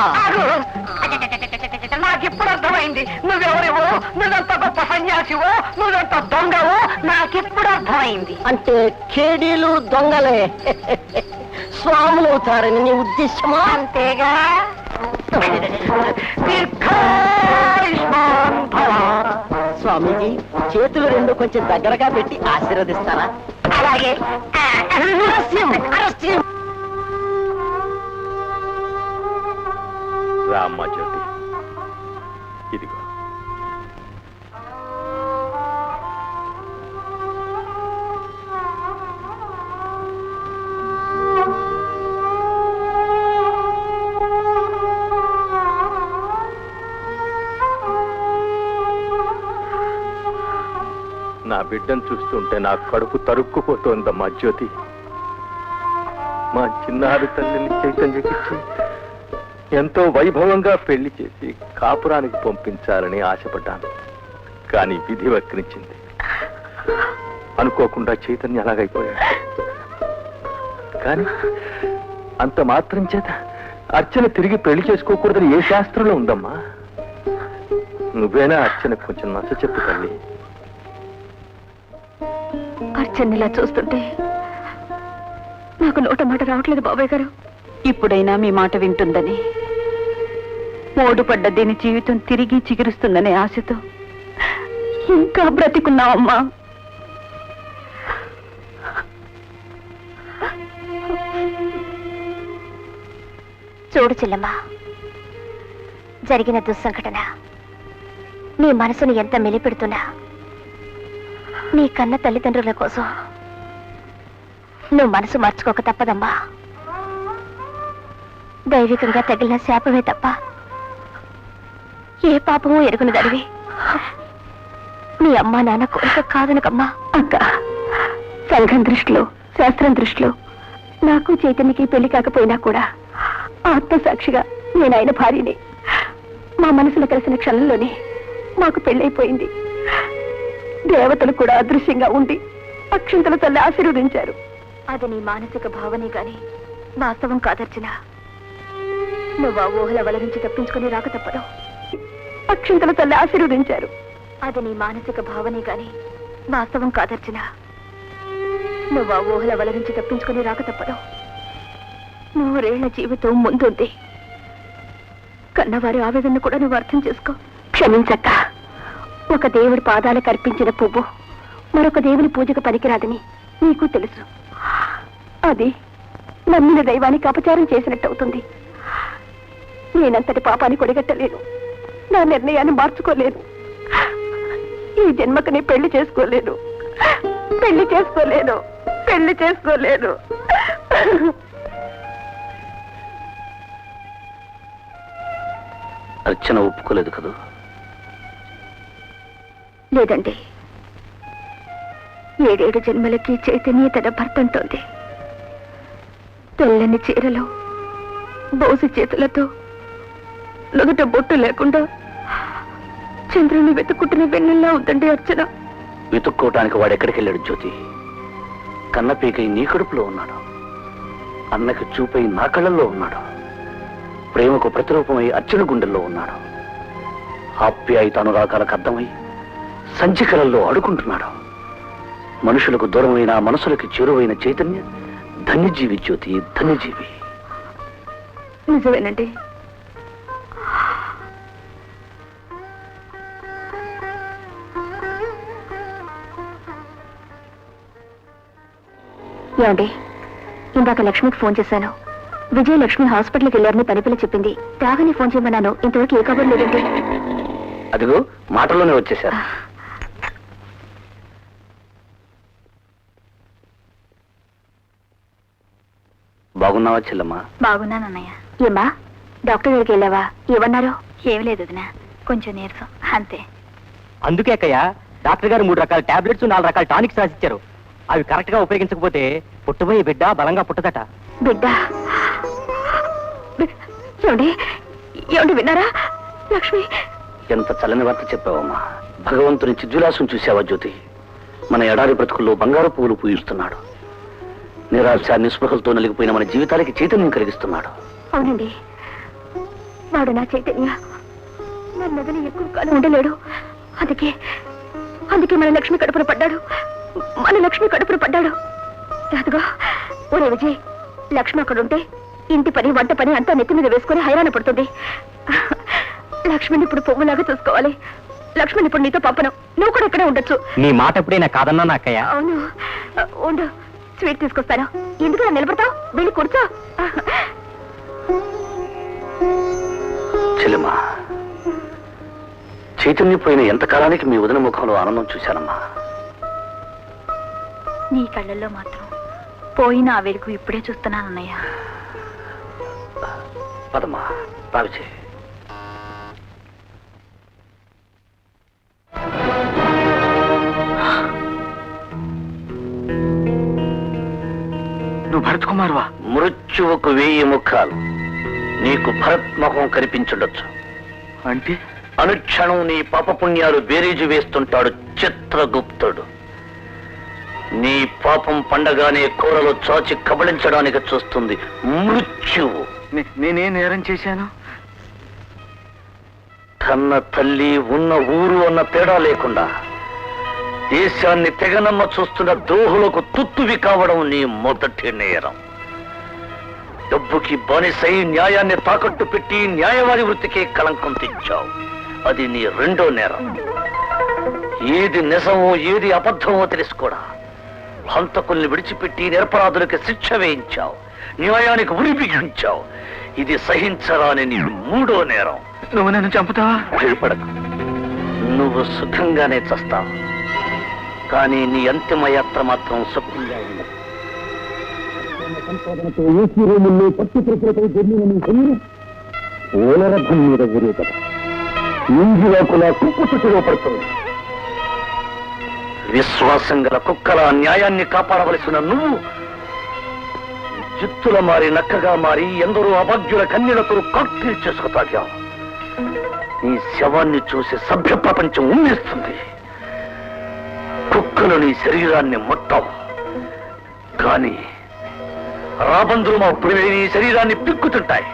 నాకిప్పుడు అర్థమైంది నువ్వెవరివో, నువ్వెంత గొప్ప సన్యాసివో, నువ్వెంత దొంగవో నాకిప్పుడు అర్థమైంది. అంటే కేడీలు దొంగలే స్వాములవుతారని నీ ఉద్దేశమా? అంతేగా. స్వామీజీ, చేతులు 2 కొంచెం దగ్గరగా పెట్టి ఆశీర్వదిస్తారా? అలాగే. రామ్మ జ్యోతి, ఇదిగో. బిడ్డను చూస్తుంటే నా కడుపు తరుక్కుపోతోందమ్మా జ్యోతి. మా చిన్నారి తల్లిని చైతన్యకిచ్చి ఎంతో వైభవంగా పెళ్లి చేసి కాపురానికి పంపించాలని ఆశపడ్డాను. కానీ విధి వక్రించింది. అనుకోకుండా చైతన్య అలాగైపోయాడు. కానీ అంత మాత్రం చేత అర్చన తిరిగి పెళ్లి చేసుకోకూడదని ఏ శాస్త్రంలో ఉందమ్మా? నువ్వేనా అర్చన కొంచెం నచ్చ చెప్పు తల్లి. అర్చనలా చూస్తుంటే నాకు నోట మాట రావట్లేదు బాబాయ్ గారు. ఇప్పుడైనా మీ మాట వింటుందని, మోడుపడ్డ దీని జీవితం తిరిగి చిగురుస్తుందనే ఆశతో ఇంకా బ్రతికున్నావమ్మా. చూడు చెల్లమ్మా, జరిగిన దుస్సంఘటన నీ మనసును ఎంత మెలిపెడుతున్నా నీ కన్న తల్లిదండ్రుల కోసం నువ్వు మనసు మార్చుకోక తప్పదమ్మా. దైవికంగా తగిలిన శాపమే తప్ప ఏ పాపమూ ఎరుగున దడివి నీ అమ్మా నాన్న కోరిక కాదనకమ్మా. అక్క, సంఘం దృష్టిలో, శాస్త్రం దృష్టిలో నాకు చైతన్యకి పెళ్లి కాకపోయినా కూడా ఆత్మసాక్షిగా నేను ఆయన భార్యని. మా మనసులో కలిసిన క్షణంలోనే మాకు పెళ్ళైపోయింది. దేవతలు కూడా అదృశ్యంగా ఉండి అక్షింతల తల్లి ఆశీర్వదించారు. అది నీ మానసిక భావనే గాని వాస్తవం కాదర్చన. నువ్వు ఆ ఊహల వల నుంచి తప్పించుకుని రాక తప్పదు. అక్షింతల తల్లి ఆశీర్వదించారు. అది నీ మానసిక భావనే గాని వాస్తవం కాదర్చన. నువ్వు ఆ ఊహల వల నుంచి తప్పించుకుని రాక తప్పదు. 100 ఏళ్ల జీవితం ముందుంది. కన్నవారి ఆవేదన కూడా నువ్వు అర్థం చేసుకో. క్షమించక్క, ఒక దేవుడి పాదాలకు అర్పించిన పువ్వు మరొక దేవుని పూజకు పనికిరాదని నీకు తెలుసు. అది నమ్మిన దైవానికి అపచారం చేసినట్టు అవుతుంది. నేనంతటి పాపాన్ని కొడిగట్టలేను. నా నిర్ణయాన్ని మార్చుకోలేను. ఈ జన్మకు నీ పెళ్లి చేసుకోలేను. పెళ్లి చేసుకోలేను. పెళ్లి చేసుకోలేను. అర్చన ఒప్పుకోలేదు కదా? లేదండి, 7 జన్మలకి చైతన్య తన భర్త అంటోంది. తెల్లని చీరలో, బోసి చేతులతో, నుదుట బొట్టు లేకుండా చంద్రుని వెతుక్కుంటున్న వెన్నెల్లా ఉందండి అర్చన. వెతుక్కోవటానికి వాడెక్కడికి వెళ్ళాడు జ్యోతి? కన్నపీకై నీ కడుపులో ఉన్నాడు. అన్నకి చూపై నా కళ్ళల్లో ఉన్నాడు. ప్రేమకు ప్రతిరూపమై అర్చన గుండెల్లో ఉన్నాడు. ఆప్యాయత అనురాగాలకు అర్థమై సంచికలలో అడుకుంటున్నాడు. మనుషులకు దూరమైన మనసులకు చేరువైన చైతన్య ధన్యజీవి జ్యోతి, ధన్యజీవి. నిజమేనండి. ఏమండి, ఇందాక లక్ష్మికి ఫోన్ చేశాను. విజయలక్ష్మి హాస్పిటల్కి వెళ్ళారని పనిపిల్ల చెప్పింది. రాగానే ఫోన్ చేయమన్నాను. ఇంతవరకు ఏ కబుర్ లేదండి. అదిగో మాటల్లోనే వచ్చేశారు. బాగున్నావా చెల్లమ్మా? బాగున్నానన్నయ్య. ఏమ్మా, డాక్టర్ దగ్గరికి వెళ్ళావా? ఏమన్నారు? ఏమి లేదు వదినా, కొంచెం నీరసం అంతే. అందుకే అక్కయ్య డాక్టర్ గారు 3 రకాల టాబ్లెట్స్ 4 రకాల టానిక్స్ రాసిచ్చారు. అవి కరెక్ట్ గా ఉపయోగించకపోతే పుట్టబోయే బిడ్డ బలంగా పుట్టదట. బిడ్డ? ఏమండి, ఏమండి విన్నారా? లక్ష్మి ఎంత చల్లని వార్త చెప్పావమ్మా. భగవంతుని చిద్విలాసం చూసావా జ్యోతి? మన ఎడారి బ్రతుకుల్లో బంగారు పువ్వులు పూయిస్తున్నాడు. నిరాశ నిస్పృహలతో నలిగిపోయిన మన జీవితాలకి చైతన్యం కలిగిస్తున్నాడు. అవునండి, వాడు నా చైతన్య. నన్ను వదిలి ఎక్కువ కాలం ఉండలేడు. అందుకే మన లక్ష్మి కడుపున పడ్డాడు. మన లక్ష్మి కడుపున పడ్డాడు. అదిగో ఒరే విజయ్, లక్ష్మి అక్కడుంటే ఇంటి పని వంట పని అంతా నెత్తి మీద వేసుకుని హైరాణ పడుతుంది. లక్ష్మిని ఇప్పుడు పొమ్మలాగా చూసుకోవాలి. లక్ష్మిని ఇప్పుడు నీతో పంపను. నువ్వు కూడా ఇక్కడే ఉండొచ్చు. నీ మాట ఎప్పుడైనా కాదన్నా నాకయ్య. అవును, ఉండు, స్వీట్ తీసుకొస్తాను. ఎందుకు నా నిలబడతావు? వెళ్ళి కూర్చో. చెల్లెమ్మా, చైతన్యం పోయిన ఎంతకాలానికి మీ వదిన ముఖంలో ఆనందం చూశానమ్మా. నీ కళ్ళల్లో మాత్రం పోయిన ఆ వెలుగు ఇప్పుడే చూస్తున్నానన్నయ్య. పదమ్మా, రావిచే. భరత్ కుమార్వా? మృత్యువుకు 1000 ముఖాలు. నీకు భరత్ ముఖం కనిపించుండొచ్చు. అంటే అనుక్షణం నీ పాపపుణ్యాలు బేరీజు వేస్తుంటాడు చిత్రగుప్తుడు. నీ పాపం పండగానే కూరలో చాచి కబళించడానికి చూస్తుంది మృత్యువు. నేనే నేరం చేశాను? కన్న తల్లి ఉన్న ఊరు అన్న తేడా లేకుండా దేశాన్ని తెగనమ్మ చూస్తున్న ద్రోహులకు తుత్తువి కావడం నీ మొదటి నేరం. డబ్బుకి బానిసై న్యాయాన్ని తాకట్టు పెట్టి న్యాయవాది వృత్తికే కళంకం తెచ్చావు. అది నీ రెండో నేరం. ఏది నిజమో ఏది అబద్ధమో తెలుసుకోడా హంతకుల్ని విడిచిపెట్టి నిరపరాధులకి శిక్ష వేయించావు. న్యాయానికి ఉరి బిగించావు. ఇది సహించరాని నీ మూడో నేరం. నువ్వు నన్ను చంపుతావా? భయపడకు, నువ్వు సుఖంగానే చస్తావు. కానీ నీ అంతిమ యాత్ర మాత్రం సుఖంగా ఉంది. ఓలరథం మీద ఊరే కదా ఇంజిలోకుల కుక్కు చుట్టులో పడుతుంది. విశ్వాసం గల కుక్కల న్యాయాన్ని కాపాడవలసిన నువ్వు జిత్తుల మారి నక్కగా మారి ఎందరో అభాగ్యుల కన్నీళ్లతో కాక్టైల్ చేసుకుతాగావు. నీ శవాన్ని చూసి సభ్య ప్రపంచం ఉమ్మేస్తుంది. కుక్కలు నీ శరీరాన్ని ముట్టవు, కానీ రాబందులు మా పులివే నీ శరీరాన్ని పిక్కుతుంటాయి.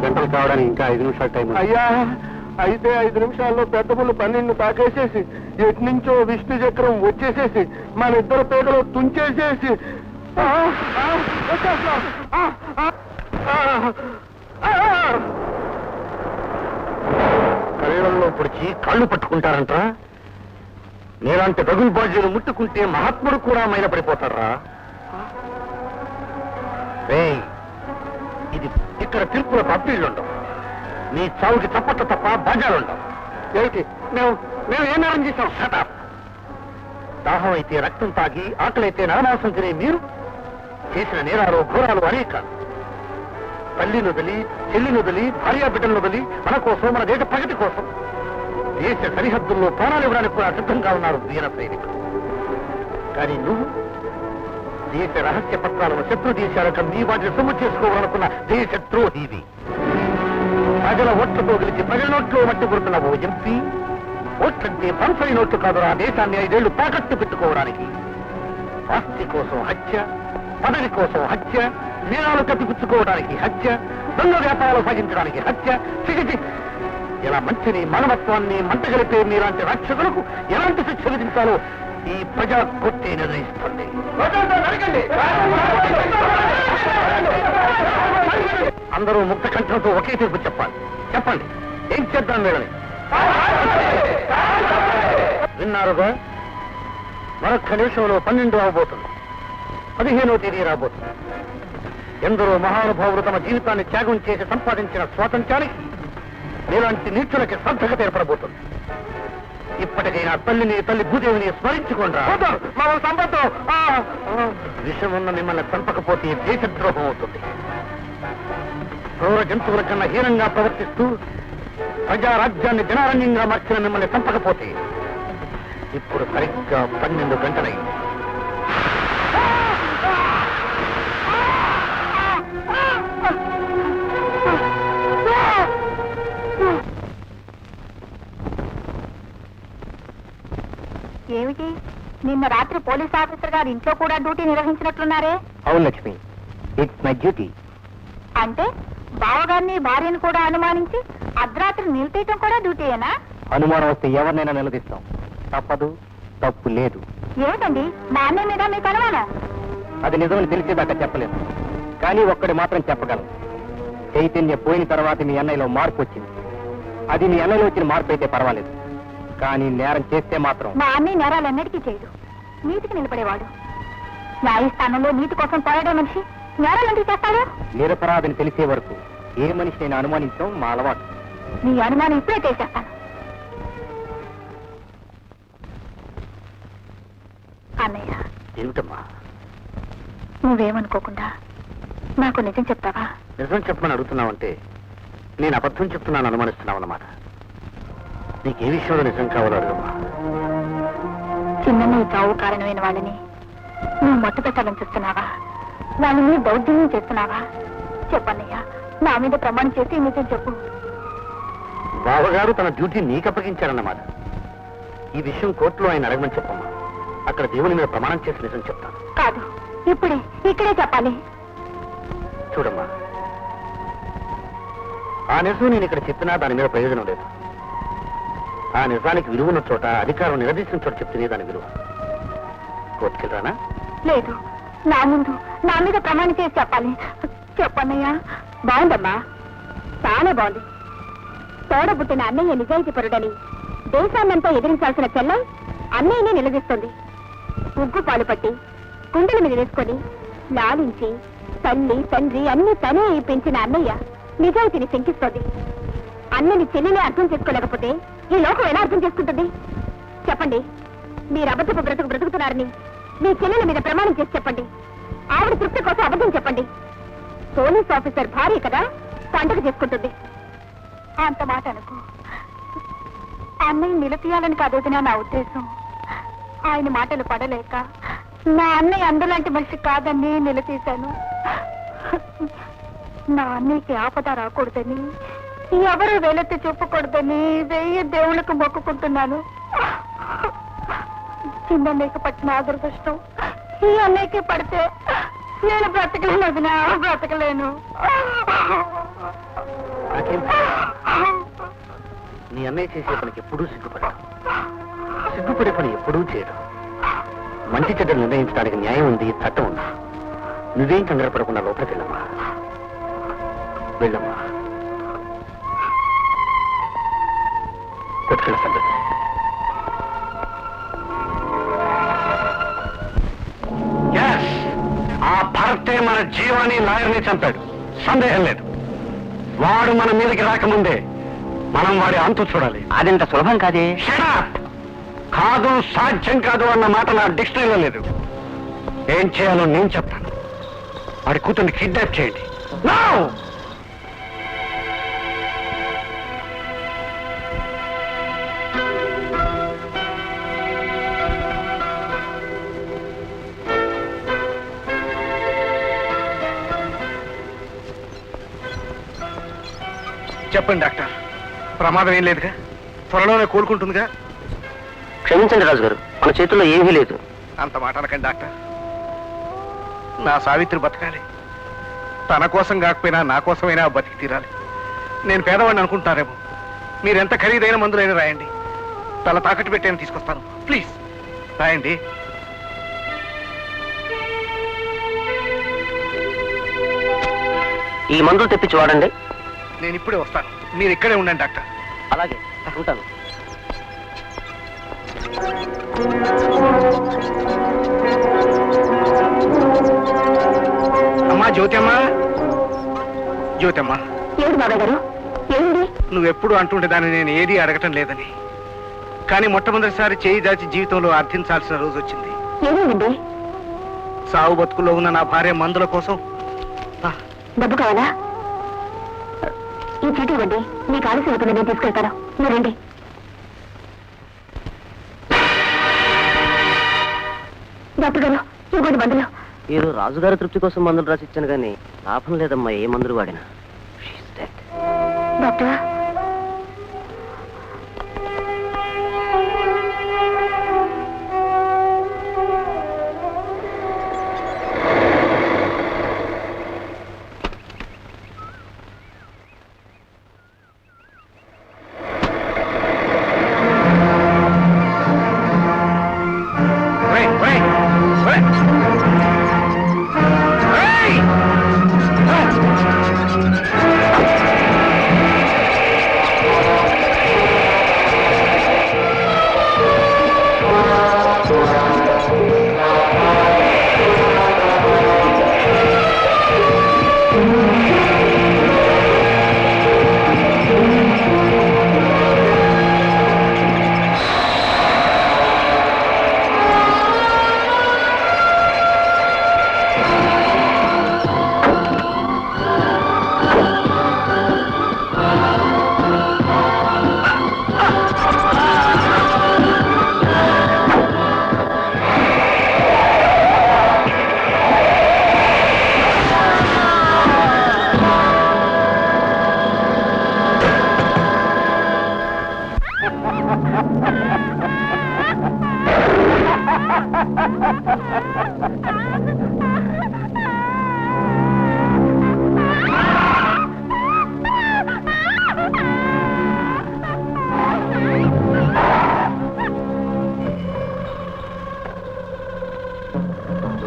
గంటలు కావడానికి ఇంకా 5 నిమిషాలు టైం. అయ్యా, అయితే 5 నిమిషాల్లో పెద్ద పుల్లు 12 తాకేసేసి ఎటు నుంచో విష్ణు చక్రం వచ్చేసేసి మన ఇద్దరు పేదలు తుంచేసేసి శరీరంలో పొడిచి కాళ్ళు పట్టుకుంటారంటరా? నేలాంటి రగులు బాజీలు ముట్టుకుంటే మహాత్ముడు కూడా మైలపడిపోతారా? ఇది ఇక్కడ తీర్పుల పప్పీళ్ళుండవు. నీ చావుకి చప్పట్లు తప్ప బాజాలుండవు. ఏమిటి మేము ఏం నేరం చేశాం? దాహం అయితే రక్తం తాగి, ఆకలైతే నరమాంసం తినే మీరు చేసిన నేరాలు ఘోరాలు అనేక. తల్లిని వదిలి, చెల్లిని వదిలి, భార్యా బిడ్డలను వదిలి మన కోసం, మన దేశ ప్రగతి కోసం దేశ సరిహద్దుల్లో ప్రాణాలు ఇవ్వడానికి కూడా సిద్ధంగా ఉన్నారు వీర సైనికులు. కానీ నువ్వు దేశ రహస్య పత్రాలను శత్రు దేశాలకు మీ వాటిని సొమ్ము చేసుకోవాలనుకున్న దేశద్రోహివి. ప్రజల ఓట్లతో గెలిచి ప్రజల నోట్లో మట్టి కొడుతున్న ఓ ఎంపీ ఓట్లంటే పంచని నోట్లు కాదురా దేశాన్ని 5 ఏళ్లు తాకట్టు పెట్టుకోవడానికి. ఆస్తి కోసం హత్య, పదవి కోసం హత్య, నేరాలు కప్పిపుచ్చుకోవడానికి హత్య, దొంగ వ్యాపారాలు సాగించడానికి హత్య. ఇలా మంచిని, మానవత్వాన్ని మంటగలిపే మీలాంటి రాక్షసులకు ఎలాంటి శిక్ష విధించాలో ఈ ప్రజా కోర్టే నిర్ణయిస్తుంది. అందరూ ముక్త కంఠంతో ఒకే తీర్పు చెప్పాలి. చెప్పండి, ఏం చేద్దాం వీళ్ళని? విన్నారుగా, మరొక్క నిమిషంలో 12 అవబోతుంది. 15వ తేదీ రాబోతుంది. ఎందరో మహానుభావులు తమ జీవితాన్ని త్యాగం చేసి సంపాదించిన స్వాతంత్ర్యానికి ఇలాంటి నీచులకి సార్థకత ఏర్పడబోతుంది. ఇప్పటికైనా తల్లి భూదేవిని స్మరించుకోండి. విషం ఉన్న మిమ్మల్ని చంపకపోతే దేశద్రోహం అవుతుంది. క్రూర జంతువుల కన్నా హీనంగా ప్రవర్తిస్తూ ప్రజారాజ్యాన్ని జనారణ్యంగా మార్చిన మిమ్మల్ని చంపకపోతే ఇప్పుడు సరిగ్గా 12 గంటలైంది. ఏమిటి, నిన్న రాత్రి పోలీస్ ఆఫీసర్ గారు ఇంట్లో కూడా డ్యూటీ నిర్వహించినట్లున్నారే? అవును లక్ష్మి, ఇట్స్ మై డ్యూటీ. అంటే బావగారిని, భార్యను కూడా అనుమానించి అర్ధరాత్రి నిలిపేయటం కూడా డ్యూటీయేనా? అనుమానం వస్తే ఎవరినైనా నిలదీస్తాం. తప్పదు, తప్పు లేదు. ఏమిటండి, మా అన్నయ్య మీద మీకు అనుమానం? అది నిజమని తెలిసేదాకా చెప్పలేదు, కానీ ఒక్కడి మాత్రం చెప్పగలం. చైతన్య పోయిన తర్వాత మీ అన్నయ్యలో మార్పు వచ్చింది. అది మీ అన్నయ్యలో వచ్చిన మార్పు అయితే పర్వాలేదు, కానీ నేరం చేస్తే మాత్రం. మా అన్నయ్య నేరాలు ఎన్నటికీ చేయడు, నీతికి నిలబడేవాడు. న్యాయస్థానంలో నీతి కోసం పోరాడే మనిషి నేరాలు ఎందుకు చేస్తాడు? నిరపరాధని తెలిసే వరకు ఏ మనిషి నేను అనుమానించడం మా అలవాటు. నీ అనుమానం ఇప్పుడే చేసేస్తాను. అన్నయ్య, ఏమిటమ్మా? నువ్వేమనుకోకుండా నాకు నిజం చెప్తావా? నిజం చెప్పమని అడుగుతున్నావంటే నేను అబద్ధం చెప్తున్నాను అనుమానిస్తున్నావు అన్నమాట. నీకు ఏ విషయంలో నిజం కావాలో అడుగమ్మా. చిన్నయ్య చావు కారణమైన వాళ్ళని నువ్వు మట్టు పెట్టాలని చూస్తున్నావా? వాళ్ళని దౌర్జన్యం చేస్తున్నావా? చెప్పన్నయ్యా, నా మీద ప్రమాణం చేసి నిజం చెప్పు. బావగారు తన డ్యూటీ నీకు అప్పగించారన్నమాట. ఈ విషయం కోర్టులో ఆయన అడగమని చెప్పమ్మా. అక్కడ దేవుని మీద ప్రమాణం చేసి నిజం చెప్తాను. కాదు, ఇక్కడే చెప్పాలి. చూడమ్మా, ఆ నిజం నేను ఇక్కడ చెప్పినా దాని మీద ప్రయోజనం లేదు. ఆ నిజానికి విలువన్న చోట, అధికారం నిలదీసిన చోట చెప్తేనే దాని విలువ. కోర్టుకెళ్ళరానా? లేదు, నా ముందు నా మీద ప్రమాణం చేసి చెప్పాలి. చెప్పన్నయ్యా. బాగుందమ్మా, చాలా బాగుంది. తోడబుట్టిన అన్నయ్య నిజాయితీ పరుడని దేశాన్నంతా ఎదిరించాల్సిన చెల్లై అన్నయ్యనే నిలదీస్తుంది. ఉగ్గు పాలు పట్టి గుండెల మీద వేసుకొని లాలించి తల్లి తండ్రి అన్ని తనే పెంచిన అన్నయ్య నిజాయితీని శంకిస్తోంది. అన్నని చెల్లినే అర్థం చేసుకోలేకపోతే ఈ లోకం ఎలా అర్థం చేసుకుంటుంది? చెప్పండి, మీరు అబద్ధపు బ్రతుకుతున్నారని మీ చెల్లెల మీద ప్రమాణం చేసి చెప్పండి. ఆవిడ తృప్తి కోసం అబద్ధం చెప్పండి. పోలీస్ ఆఫీసర్ భార్య కదా, పండుగ చేసుకుంటుంది. అంత మాట అనుకో. అన్నయ్య నిలతీయాలని కాదోదినా నా ఉద్దేశం. ఆయన మాటలు పడలేక నా అన్నయ్య అందలాంటి మనిషి కాదని నిలదీశాను. నా అన్నయ్యకి ఆపద రాకూడదని, ఎవరు వేలెత్తి చూపకూడదని 1000 దేవుళ్ళకు మొక్కుకుంటున్నాను. చిన్నన్నయ్యకి పట్టిన దురదృష్టం ఈ అన్నయ్యకి పడితే నేను బ్రతకలేను వదినా, బ్రతకలేను. నీ అన్నయ్య చేసే పనికి ఎప్పుడూ సిగ్గుపడే పని ఎప్పుడూ చేయడం. మంచి చెడ్డలు నిర్ణయించడానికి న్యాయం ఉంది, చట్టం ఉంది. నువ్వేం కంగారపడకుండా లోపలికి వెళ్ళమ్మా. వెళ్ళమ్మా. కొట్టుకెళ్ళ సంగతి. ఆ భర్తే మన జీవాన్ని లాయర్ని చంపాడు, సందేహం లేదు. వాడు మన మీదకి రాకముందే మనం వాడి అంతు చూడాలి. అదంత సులభం కాదే. కాదు, సాధ్యం కాదు అన్న మాట నా డిక్షనరీలో లేదు. ఏం చేయాలో నేను చెప్తాను. వాడి కూతుర్ని కిడ్నాప్ చేయండి. చెప్పండి డాక్టర్, ప్రమాదం ఏం లేదుగా? త్వరలోనే కోలుకుంటుందిగా? క్షమించండి రాజు గారు, మన చేతుల్లో ఏమీ లేదు. అంత మాట అనకండి డాక్టర్. నా సావిత్రి బతకాలి. తన కోసం కాకపోయినా నా కోసమైనా బతికి తీరాలి. నేను పేదవాడిని అనుకుంటారేమో. మీరెంత ఖరీదైన మందులైనా రాయండి. తల తాకట్టు పెట్టేని తీసుకొస్తాను. ప్లీజ్ రాయండి. ఈ మందులు తెప్పించి వాడండి. నేను ఇప్పుడే వస్తాను. మీరు ఇక్కడే ఉండండి డాక్టర్. అలాగే ఉంటాను. అమ్మా జ్యోతమ్మ, జ్యోతమ్మ, ఏడు బాబాయ్ గారు, ఏమిటి? నువ్వెప్పుడు అంటుండే దాన్ని నేను ఏదీ అడగటం లేదని. కానీ మొట్టమొదటిసారి చేయి దాచి జీవితంలో అర్థించాల్సిన రోజు వచ్చింది. ఏమైందండి? సావు బతుకుల్లో ఉన్న నా భార్య మందుల కోసం. డబ్బు కావాలా? ఈ చీటీ ఇవ్వండి, మీకు ఆలస్యం అవుతుంది, నేను తీసుకెళ్తాను. మీరు రండి. డాక్టర్ గారు, ఇవ్వండి మందులు. మీరు రాజుగారి తృప్తి కోసం మందులు రాసి ఇచ్చాను కానీ లాభం లేదమ్మా, ఏ మందులు వాడినా. Doctor,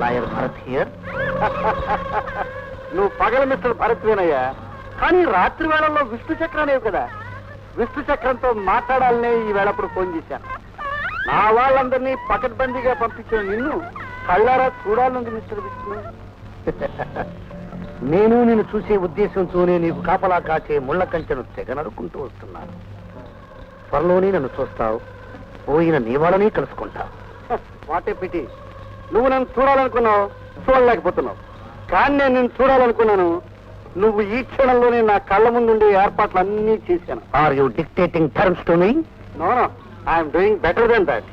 lawyer Bharat here. నువ్వు పగల మిస్టర్ భరత్ వేనయ్యా, కానీ రాత్రి వేళల్లో విష్ణు చక్రనేవి కదా. విష్ణు చక్రంతో మాట్లాడాలనే ఈ వేళప్పుడు ఫోన్ చేశాను. నా వాళ్ళందరినీ పకడ్బందీగా పంపించిన నిన్ను కళ్ళారా చూడాలంది మిస్టర్ విష్ణు. నేను నిన్ను చూసే ఉద్దేశంతోనే నీకు కాపలా కాచే ముళ్ళ కంచెను తెగ నరుకుంటూ వస్తున్నాను. త్వరలోనే నన్ను చూస్తావు, పోయిన నీ వాళ్ళని కలుసుకుంటావు. వాటే పిటి, నువ్వు నన్ను చూడాలనుకున్నావు, చూడలేకపోతున్నావు. కానీ నేను నిన్ను చూడాలనుకున్నాను. నువ్వు ఈ క్షణంలోనే నా కళ్ళ ముందుండే ఏర్పాట్లు అన్నీ చేశాను. Are you dictating terms to me? No no, I'm doing better then that.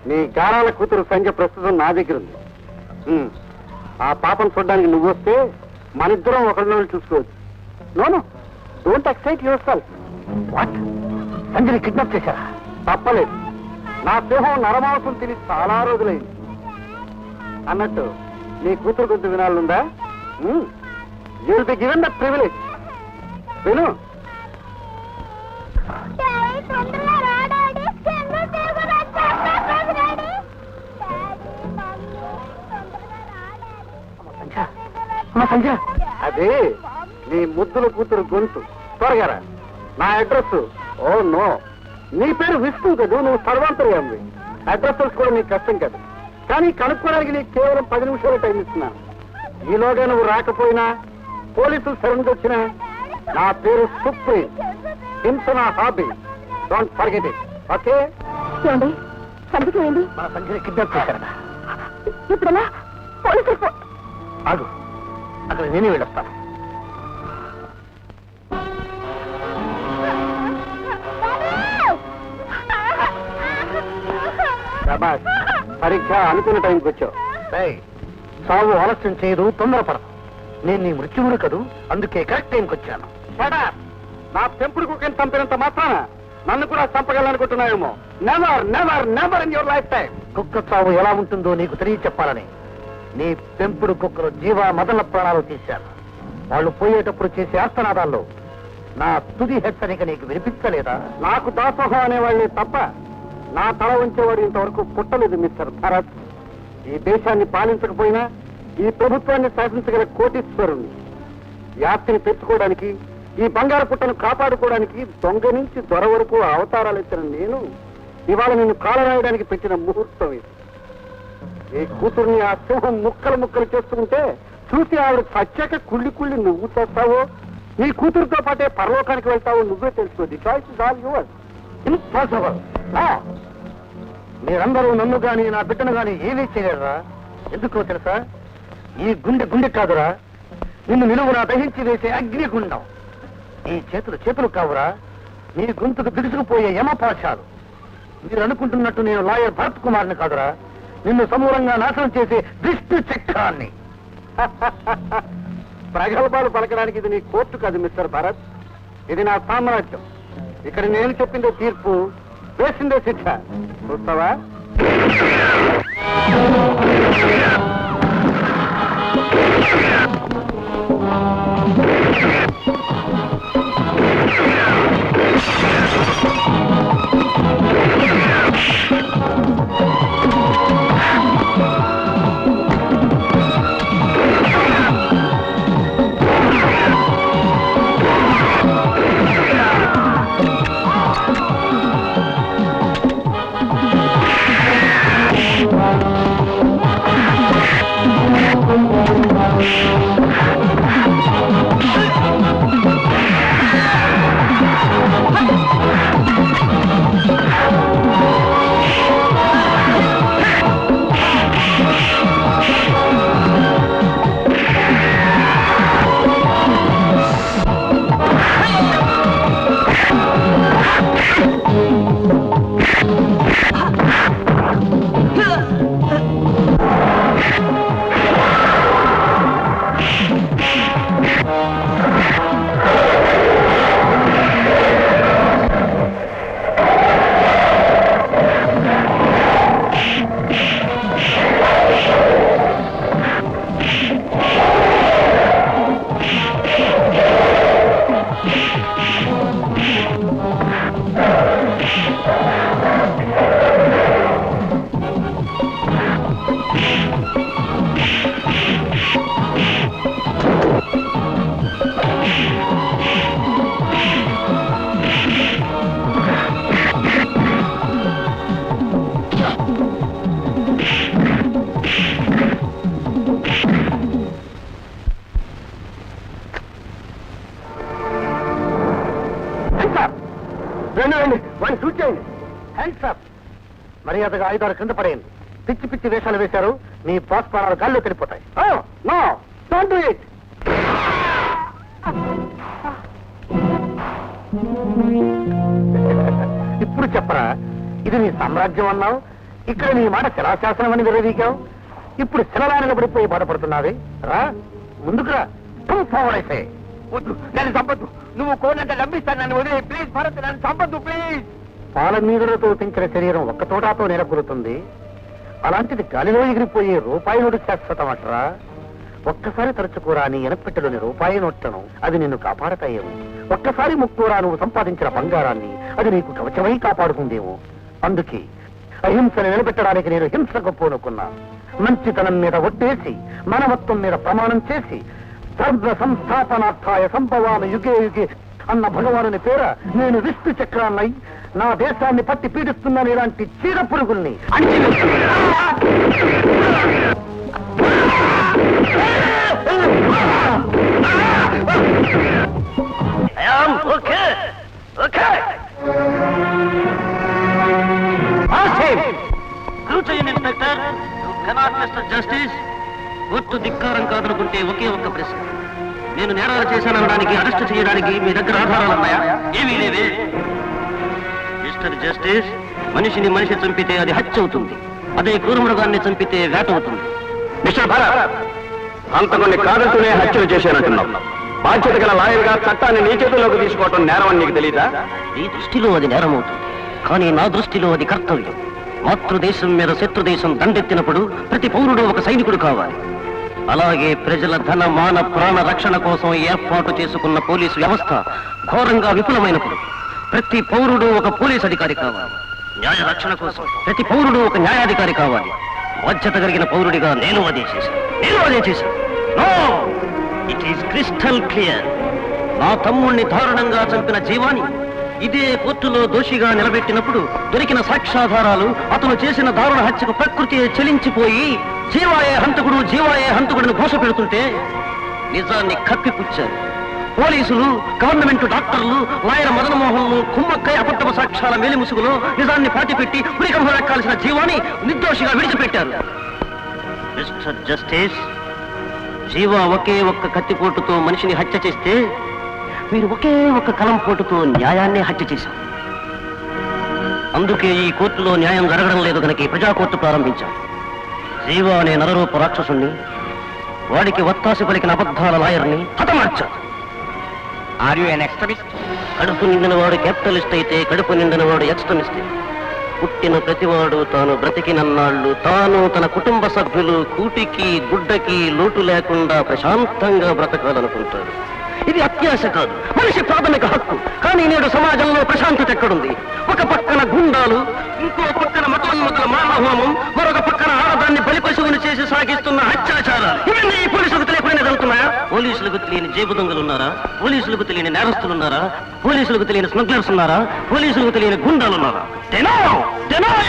నీ గారాల కూతురు సంజ ప్రస్తుతం నా దగ్గర ఉంది. ఆ పాపను చూడడానికి నువ్వు వస్తే మనిద్దరం ఒకరిని చూసుకోవచ్చు. No no, don't excite yourself. What, Sanjani kidnap చేశారా? తప్పలేదు. నా సింహం నరమాంసం తిని చాలా రోజులైంది. అన్నట్టు నీ కూతురు గురించి వినాలనుందా? You will be given the privilege. విను. సంజ, అదే నీ ముద్దుల కూతురు గొంతు. త్వరగా రా. నా అడ్రస్. ఓ నో, నీ పేరు విష్ణు కదా, నువ్వు సర్వాంతర్యామి. అడ్రస్ కూడా నీకు కష్టం కదా, కానీ కనుక్కోవడానికి నీకు కేవలం 10 నిమిషాలు టైం ఇస్తున్నాను. ఈలోగా నువ్వు రాకపోయినా, పోలీసులు సరెండర్ వచ్చినా, నా పేరు సుప్రీం. హింస నా hobby. Don't forget it. Okay? ఏమండి, సంజకి ఏంటి? మన సంజయ్ కిడ్నాప్ చేశారట. ఇప్పుడు పోలీసులు. ఆగు, అక్కడ నేనే వెళ్ళొస్తాను. ప్రభాస్, సరిగ్గా అనుకున్న టైంకి వచ్చావు. సాగు ఆలస్యం చేయదు, తొందరపడదు. నేను నీ మృత్యువుడు కదూ, అందుకే కరెక్ట్ టైంకి వచ్చాను. నా పెంపుడు కుక్కని చంపినంత మాత్రాన నన్ను కూడా చంపగలనుకుంటున్నావేమో. Never never never in your life time. కుక్క చావు ఎలా ఉంటుందో నీకు తెలియ చెప్పాలని నీ పెంపుడు కుక్కలు జీవ మదన ప్రాణాలు తీశారు. వాళ్ళు పోయేటప్పుడు చేసే ఆర్తనాదాల్లో నా తుది హెచ్చరిక నీకు వినిపించలేదా? నాకు దాసోహం అనేవాళ్ళే తప్ప నా తల ఉంచేవాడు ఇంతవరకు పుట్టలేదు మిస్టర్ భరత్. ఈ దేశాన్ని పాలించకపోయినా ఈ ప్రభుత్వాన్ని శాసించగల కోటీశ్వరుణ్ణి. వ్యాప్తిని పెంచుకోవడానికి, ఈ బంగారు పుట్టను కాపాడుకోవడానికి దొంగ నుంచి దొర వరకు అవతారాలు ఇచ్చిన నేను ఇవాళ నిన్ను కాలరాయడానికి పెట్టిన ముహూర్తం ఇది. ఈ కూతుర్ని ఆ సింహం ముక్కలు ముక్కలు చేస్తుంటే చూసి ఆవిడ చచ్చాక కుళ్ళి కుళ్ళి నువ్వు చేస్తావో, నీ కూతురుతో పాటే పరలోకానికి వెళ్తావో నువ్వే తెలుసుకో. The choice is all yours. Impossible. మీరందరూ నన్ను గాని నా బిడ్డను గాని ఏమీ చేయలేరా? ఎందుకో తెలుసా? ఈ గుండె కాదురా, నిన్ను నిలువునా దహించి వేసే అగ్నిగుండం. ఈ చేతులు కావురా, నీ గొంతుకు బిగుసుకుపోయే యమపాశాలు. మీరు అనుకుంటున్నట్టు నేను లాయర్ భరత్ కుమార్ని కాదురా, నిన్ను సమూలంగా నాశనం చేసే విష్ణు చక్రాన్ని. ప్రగల్భాలు పలకడానికి ఇది నీ కోర్టు కాదు మిస్టర్ భరత్, ఇది నా సామ్రాజ్యం. ఇక్కడ నేను చెప్పిందే తీర్పు, వేసిందే శిక్ష. చూస్తావా? మర్యాదగా ఆయుధాలు కింద పడేయండి. పిచ్చి పిచ్చి వేషాలు వేశారు, మీ బాస్ ప్రాణాలు గాల్లో తెలిపోతాయి. No don't do it. ఇప్పుడు చెప్పరా, ఇది నీ సామ్రాజ్యం అన్నావు, ఇక్కడ నీ మాట శిలాశాసనం అని విరవీకావు. ఇప్పుడు శిలలారిన పడిపోయి బాధపడుతున్నావే. రా ముందుకు రా. పోవడైతే వద్దు, నన్ను చంపద్దు. నువ్వు కోరినంత నమ్మిస్తాను, నన్ను వదిలే. ప్లీజ్ భరత్, నన్ను చంపద్దు ప్లీజ్. పాల నీరులతో పెంచిన శరీరం ఒక్క తోటాతో నిలకూరుతుంది. అలాంటిది గాలిలో ఎగిరిపోయే రూపాయి నోటు శాశ్వతమట్రా. ఒక్కసారి తరచుకోరా నీ ఎనపెట్టెలోని రూపాయి నోట్లను, అది నిన్ను కాపాడతాయేమో. ఒక్కసారి ముక్కురా నువ్వు సంపాదించిన బంగారాన్ని, అది నీకు కవచమై కాపాడుతుందేమో. అందుకే అహింసను నిలబెట్టడానికి నేను హింసకు పూనుకున్నా. మంచితనం మీద ఒట్టేసి, మానవత్వం మీద ప్రమాణం చేసి, ధర్మ సంస్థాపనార్థాయ సంభవామి యుగే యుగే అన్న భగవానుని పేర నేను విష్ణు చక్రాన్నై నా దేశాన్ని పట్టి పీడిస్తున్నాను ఇలాంటి చీడ పురుగుల్ని ఇన్స్పెక్టర్, మిస్టర్ జస్టిస్. కోర్టు ధిక్కారం కాదనుకుంటే ఒకే ఒక్క ప్రశ్న. నేను నేరాలు చేశాననడానికి, అరెస్ట్ చేయడానికి మీ దగ్గర ఆధారాలు ఉన్నాయా? ఏమీ లేవే. మిస్టర్ జస్టిస్, మనిషిని మనిషి చంపితే అది హత్య అవుతుంది, అదే క్రూరమృగాన్ని చంపితే వేట అవుతుంది. మిస్టర్ భరత్, అంతకుని కాదంటూనే హత్యలు చేశానంటున్నావు. బాధ్యత గల లాయర్గా చట్టాన్ని నీ చేతుల్లోకి తీసుకోవటం నేరం అని నీకు తెలీదా? నీ దృష్టిలో అది నేరం అవుతుంది, కానీ నా దృష్టిలో అది కర్తవ్యం. మాతృదేశం మీద శత్రుదేశం దండెత్తినప్పుడు ప్రతి పౌరుడు ఒక సైనికుడు కావాలి. అలాగే ప్రజల ధన మాన ప్రాణ రక్షణ కోసం ఏర్పాటు చేసుకున్న పోలీసు వ్యవస్థ ఘోరంగా విఫలమైనప్పుడు ప్రతి పౌరుడు ఒక పోలీస్ అధికారి కావాలి. న్యాయ రక్షణ కోసం ప్రతి పౌరుడు ఒక న్యాయాధికారి కావాలి. బాధ్యత కలిగిన పౌరుడిగా నేను అదే చేశాను. No, it is crystal clear. నా తమ్ముణ్ణి దారుణంగా చంపిన జీవాని ఇదే కోర్టులో దోషిగా నిలబెట్టినప్పుడు దొరికిన సాక్ష్యాధారాలు అతను చేసిన దారుణ హత్యకు ప్రకృతి చెలించిపోయి జీవాయే హంతకుడిని ఘోష పెడుతుంటే నిజాన్ని కప్పిపుచ్చారు. పోలీసులు, గవర్నమెంట్ డాక్టర్లు, లాయర్ మదనమోహన్లు కుమ్మక్కై అబద్ధపు సాక్ష్యాల మేలిముసుగులో నిజాన్ని పాతిపెట్టి ఉరికంభం ఎక్కాల్సిన జీవాని నిర్దోషిగా విడిచిపెట్టారు. మిస్టర్ జస్టిస్, జీవా ఒకే ఒక్క కత్తిపోటుతో మనిషిని హత్య చేస్తే మీరు ఒకే ఒక్క కలం పోటుతో న్యాయాన్ని హత్య చేశారు. అందుకే ఈ కోర్టులో న్యాయం జరగడం లేదు కనుక ఈ ప్రజా కోర్టు ప్రారంభించాం. జీవా అనే నరరూప రాక్షసుణ్ణి, వాడికి వత్తాసి పలికిన అబద్ధాల లాయర్ని హతమార్చారు. కడుపు నిండిన వాడు క్యాపిటలిస్ట్ అయితే కడుపు నిండిన వాడు ఎక్స్ట్రీమిస్ట్. పుట్టిన ప్రతివాడు తాను బ్రతికినన్నాళ్ళు తాను తన కుటుంబ సభ్యులు కూటికి గుడ్డకి లోటు లేకుండా ప్రశాంతంగా బ్రతకాలనుకుంటాడు. ఇది అత్యాశ కాదు, మనిషి ప్రాథమిక హక్కు. కానీ నేడు సమాజంలో ప్రశాంతత ఎక్కడుంది? ఒక పక్కన గుండాలు, ఇంకో పక్కన మతోన్మతుల మానహోమం, మరొక పక్కన ఆడదాన్ని బలిపశువుని చేసి సాగిస్తున్న అత్యాచారాలు. ఇవన్నీ పోలీసులకు తెలియకుండా జరుగుతున్నాయా? పోలీసులకు తెలియని జేబు దొంగలున్నారా? పోలీసులకు తెలియని నేరస్తులున్నారా? పోలీసులకు తెలియని స్మగ్లర్స్ ఉన్నారా? పోలీసులకు తెలియని గుండాలున్నారా?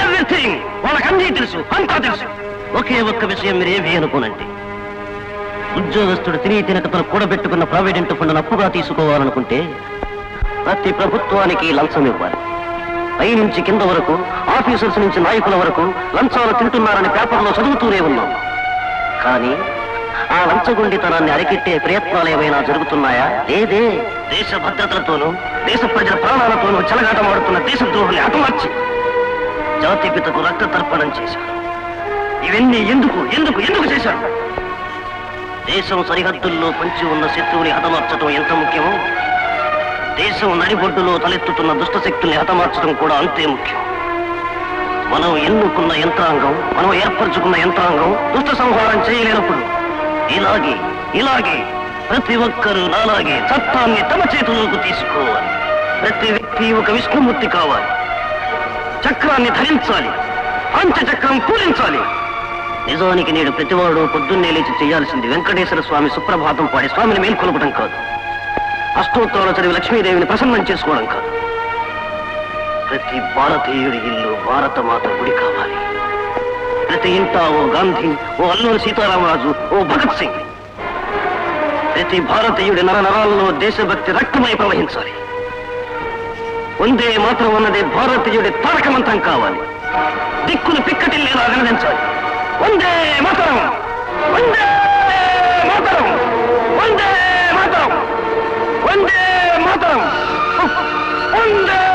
ఎవ్రీథింగ్. వాళ్ళకన్నీ తెలుసు, అంతా తెలుసు. ఒకే ఒక్క విషయం మీరేమీ అనుకోనండి. ఉద్యోగస్తుడు తిని తినక తను కూడబెట్టుకున్న ప్రావిడెంట్ ఫండ్ అప్పుగా తీసుకోవాలనుకుంటే ప్రతి ప్రభుత్వానికి లంచం ఇవ్వాలి. పై నుంచి కింద వరకు, ఆఫీసర్స్ నుంచి నాయకుల వరకు లంచాలు తింటున్నారని పేపర్లో చదువుతూనే ఉన్నాం. కానీ ఆ లంచగొండితనాన్ని అరికెట్టే ప్రయత్నాలు ఏమైనా జరుగుతున్నాయా? లేదే. దేశ భద్రతలతోనూ దేశ ప్రజల ప్రాణాలతోనూ చెలగాటమాడుతున్న దేశద్రోహుల్ని హతమార్చి జాతిపితకు రక్త తర్పణం చేశారు. ఇవన్నీ ఎందుకు ఎందుకు ఎందుకు చేశారు? దేశం సరిహద్దుల్లో పంచి ఉన్న శత్రువుని హతమార్చడం ఎంత ముఖ్యమో, దేశం నడిబొడ్డులో తలెత్తుతున్న దుష్టశక్తుల్ని హతమార్చడం కూడా అంతే ముఖ్యం. మనం ఎన్నుకున్న యంత్రాంగం, మనం ఏర్పరచుకున్న యంత్రాంగం దుష్ట సంహారం చేయలేనప్పుడు ఇలాగే ప్రతి ఒక్కరూ నాలాగే చట్టాన్ని తమ చేతుల్లోకి తీసుకోవాలి. ప్రతి వ్యక్తి ఒక విష్ణుమూర్తి కావాలి. చక్రాన్ని ధరించాలి, పంచచక్రం పూజించాలి. నిజానికి నేడు ప్రతివాడు పొద్దున్నే లేచి చేయాల్సింది వెంకటేశ్వర స్వామి సుప్రభాతం పాడి స్వామిని మేల్కొల్పడం కాదు, అష్టోత్తరాలు చదివి లక్ష్మీదేవిని ప్రసన్నం చేసుకోవడం కాదు. ప్రతి భారతీయుడి ఇల్లు భారతమాత గుడి కావాలి. ప్రతి ఇంటా ఓ గాంధీ, ఓ అల్లూరి సీతారామరాజు, ఓ భగత్ సింగ్. ప్రతి భారతీయుడి నరనరాల్లో దేశభక్తి రక్తమై ప్రవహించాలి. వందే మాత్రం అన్నదే భారతీయుడి తారక మంత్రం కావాలి. దిక్కులు పిక్కటిల్లేలా వినదించాలి. వందే మాతరం, వందే మాతరం, వందే మాతరం, వందే మాతరం, వందే